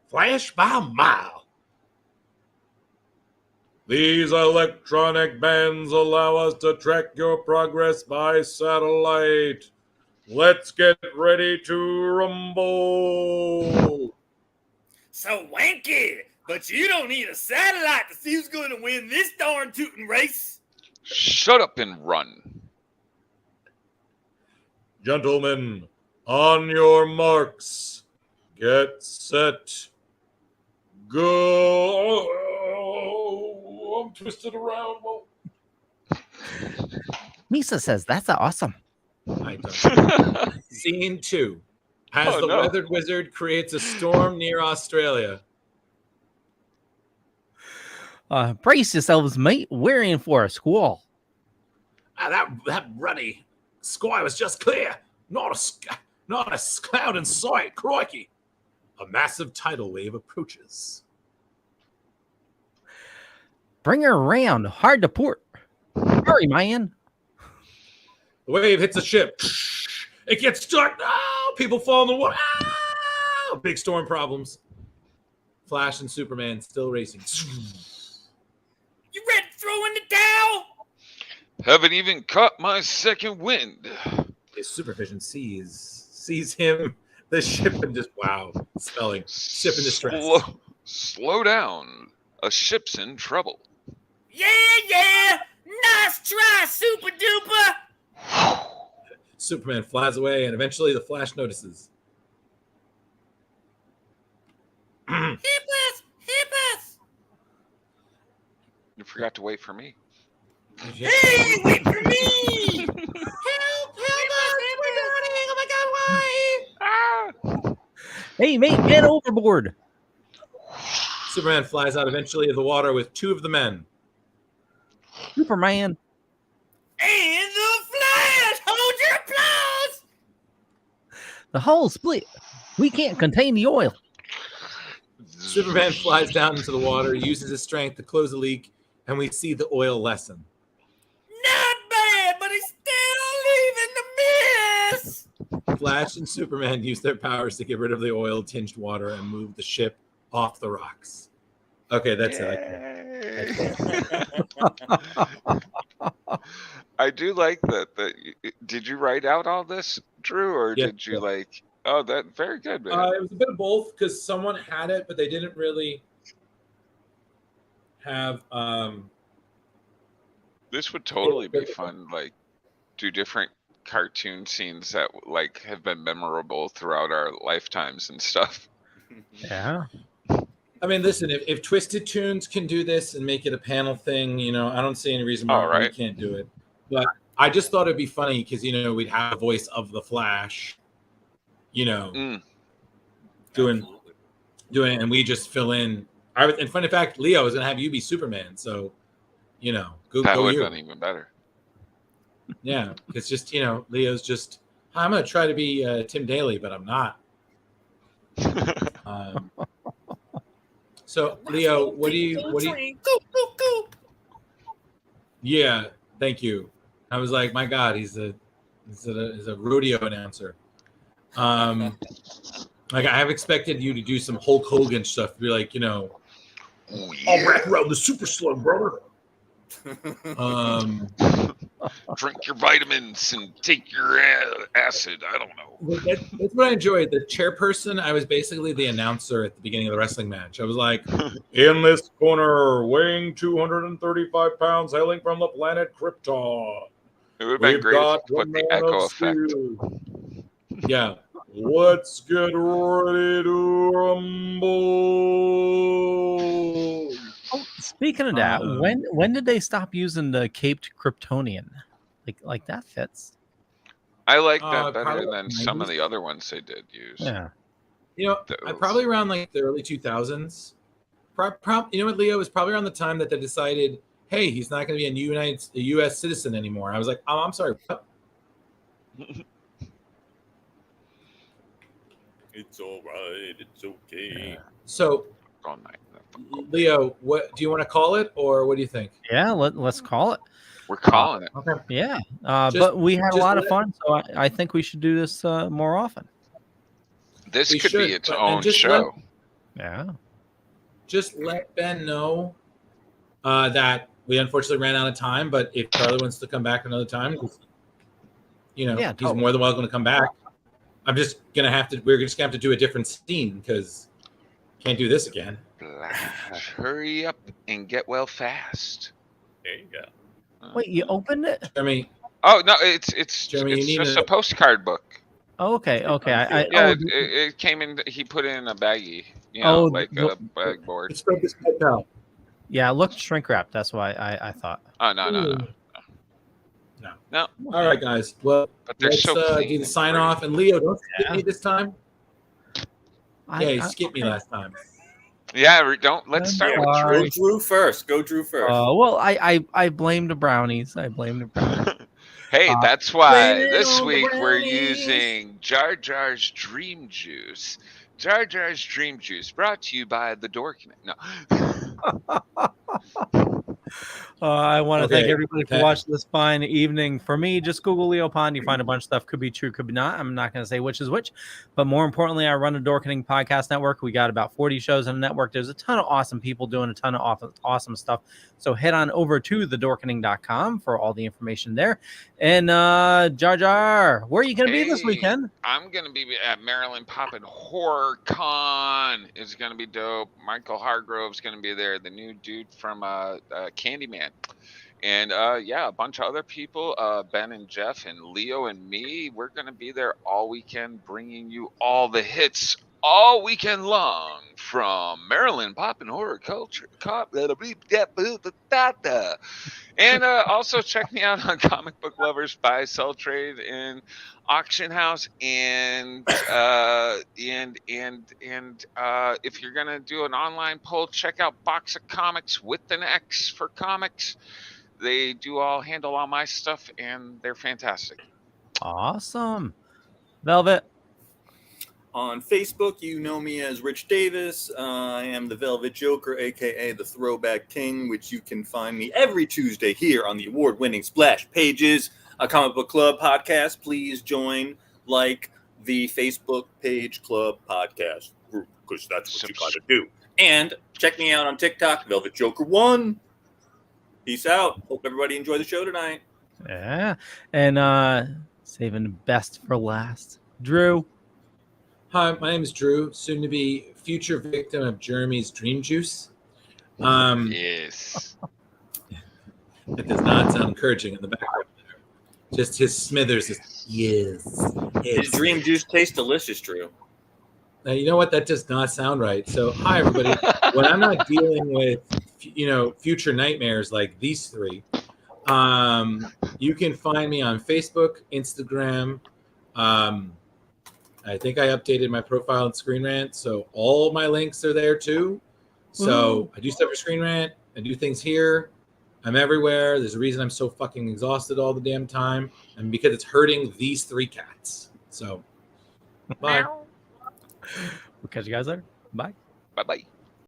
Flash by a mile. These electronic bands allow us to track your progress by satellite. Let's get ready to rumble. So wanky, but you don't need a satellite to see who's going to win this darn tootin' race. Shut up and run. Gentlemen, on your marks, get set, go. Oh, I'm twisted around. Whoa. Misa says that's awesome. I don't. Scene 2. As Oh, the no. weathered wizard creates a storm near Australia. Brace yourselves, mate. We're in for a squall. That ruddy sky was just clear. Not a cloud in sight. Crikey. A massive tidal wave approaches. Bring her around. Hard to port. Hurry, man. The wave hits a ship. It gets stuck. Oh, people fall in the water. Oh, big storm problems. Flash and Superman still racing. You ready to throw in the towel? Haven't even caught my second wind. His supervision sees him, the ship, and just wow, spelling ship in distress. Slow down. A ship's in trouble. Yeah. Nice try, Super Duper. Superman flies away, and eventually the Flash notices. Hip us. You forgot to wait for me. Hey, wait for me. Help us. We're drowning. Oh my God, why? Hey, mate, get overboard. Superman flies out eventually of the water with 2 of the men. Superman. And the Flash. Hold your applause. The hull split. We can't contain the oil. Superman flies down into the water, uses his strength to close the leak, and we see the oil lessen. Not bad, but he's still leaving the mess. Flash and Superman use their powers to get rid of the oil-tinged water and move the ship off the rocks. Okay, that's it. I do like that. Did you write out all this, Drew, or Yeah. did you like? Oh, that very good, man. It was a bit of both because someone had it, but they didn't really have. This would totally be fun. Like, do different cartoon scenes that like have been memorable throughout our lifetimes and stuff. Yeah. I mean, listen, if Twisted Tunes can do this and make it a panel thing, I don't see any reason why we right. can't do it. But I just thought it'd be funny because we'd have a voice of the Flash, doing, and we just fill in. And funny fact, Leo is gonna have you be Superman, so That go would have you. been even better. Yeah, it's just Leo's just. I'm gonna try to be Tim Daly, but I'm not. So Leo, what do you? Go. Yeah, thank you. I was like, my God, he's a rodeo announcer. Like I have expected you to do some Hulk Hogan stuff. To be like, I'll wrap around the super slug, brother. Drink your vitamins and take your acid. I don't know. That's what I enjoyed. The chairperson, I was basically the announcer at the beginning of the wrestling match. I was like, In this corner, weighing 235 pounds, hailing from the planet Krypton. It would have been We've great if got you put one the man echo of effect. steel. yeah. Let's get ready to rumble. Oh, speaking of that, when did they stop using the caped Kryptonian? Like that fits. I like that better probably than some of the other ones they did use. Yeah. Probably around like the early 2000s. You know what, Leo? It was probably around the time that they decided, hey, he's not going to be a U.S. citizen anymore. I was like, oh, I'm sorry. What? It's all right. It's okay. So, Leo, what do you want to call it, or what do you think? Yeah, let's call it. We're calling it. Okay. Yeah, but we had a lot of fun, so I think we should do this more often. This We could should, be its but- own and just show. Yeah. Just let Ben know that we unfortunately ran out of time. But if Charlie wants to come back another time, you know, Yeah, he's totally. more than welcome to come back. I'm just gonna have to. We're just gonna have to do a different scene because can't do this again. Flash, hurry up and get well fast. There you go. Wait, you opened it? Jeremy. Oh no, it's Jeremy, you need just a- a postcard book. Oh, okay. Yeah, it came in. He put it in a baggie, you know, like a bag board. It's from this PayPal. Yeah, it looked shrink wrapped. That's why I thought. Oh no. All right, guys. Well, But they're let's so clean do the and sign pretty. off. And Leo, don't skip me this time. You I- skipped me last time. Yeah, let's start with Go Drew. Drew first. Go Drew first. Well, I blame the brownies. I blame the brownies. Hey, that's why blame it this on the week we're brownies. using Jar Jar's Dream Juice. Jar Jar's Dream Juice, brought to you by the Dorkening. No. I want to thank Okay. everybody for watching this fine evening. For me, just Google Leo Pond. You find a bunch of stuff. Could be true, could be not. I'm not going to say which is which. But more importantly, I run a Dorkening podcast network. We got about 40 shows on the network. There's a ton of awesome people doing a ton of awesome stuff. So head on over to thedorkening.com for all the information there. And Jar Jar, where are you going to be this weekend? I'm going to be at Maryland Poppin' Horror Con. It's going to be dope. Michael Hargrove's going to be there, the new dude from Candyman. And yeah, a bunch of other people, Ben and Jeff and Leo and me. We're going to be there all weekend, bringing you all the hits all weekend long from Maryland Poppin' Horror Culture. And also check me out on Comic Book Lovers Buy, Sell, Trade, and Auction House. And if you're gonna do an online poll, check out Box of Comics with an X for comics. They handle all my stuff, and they're fantastic. Awesome. Velvet. On Facebook, you know me as Rich Davis. I am the Velvet Joker, aka the Throwback King, which you can find me every Tuesday here on the award-winning Splash Pages, a comic book club podcast. Please join, like the Facebook page club podcast group, because that's what you gotta do. And check me out on TikTok, Velvet Joker 1. Peace out. Hope everybody enjoyed the show tonight. Yeah. And saving the best for last. Drew. Hi, my name is Drew, soon to be future victim of Jeremy's Dream Juice. Yes. That does not sound encouraging in the background there. Just his Smithers is, yes. His Dream Juice tastes delicious, Drew. Now, you know what? That does not sound right. So, hi, everybody. When I'm not dealing with, future nightmares like these three, you can find me on Facebook, Instagram. I think I updated my profile on Screen Rant, so all my links are there too. So I do stuff for Screen Rant. I do things here. I'm everywhere. There's a reason I'm so fucking exhausted all the damn time, and because it's hurting these three cats. So, bye. We'll catch you guys later. Bye. Bye-bye.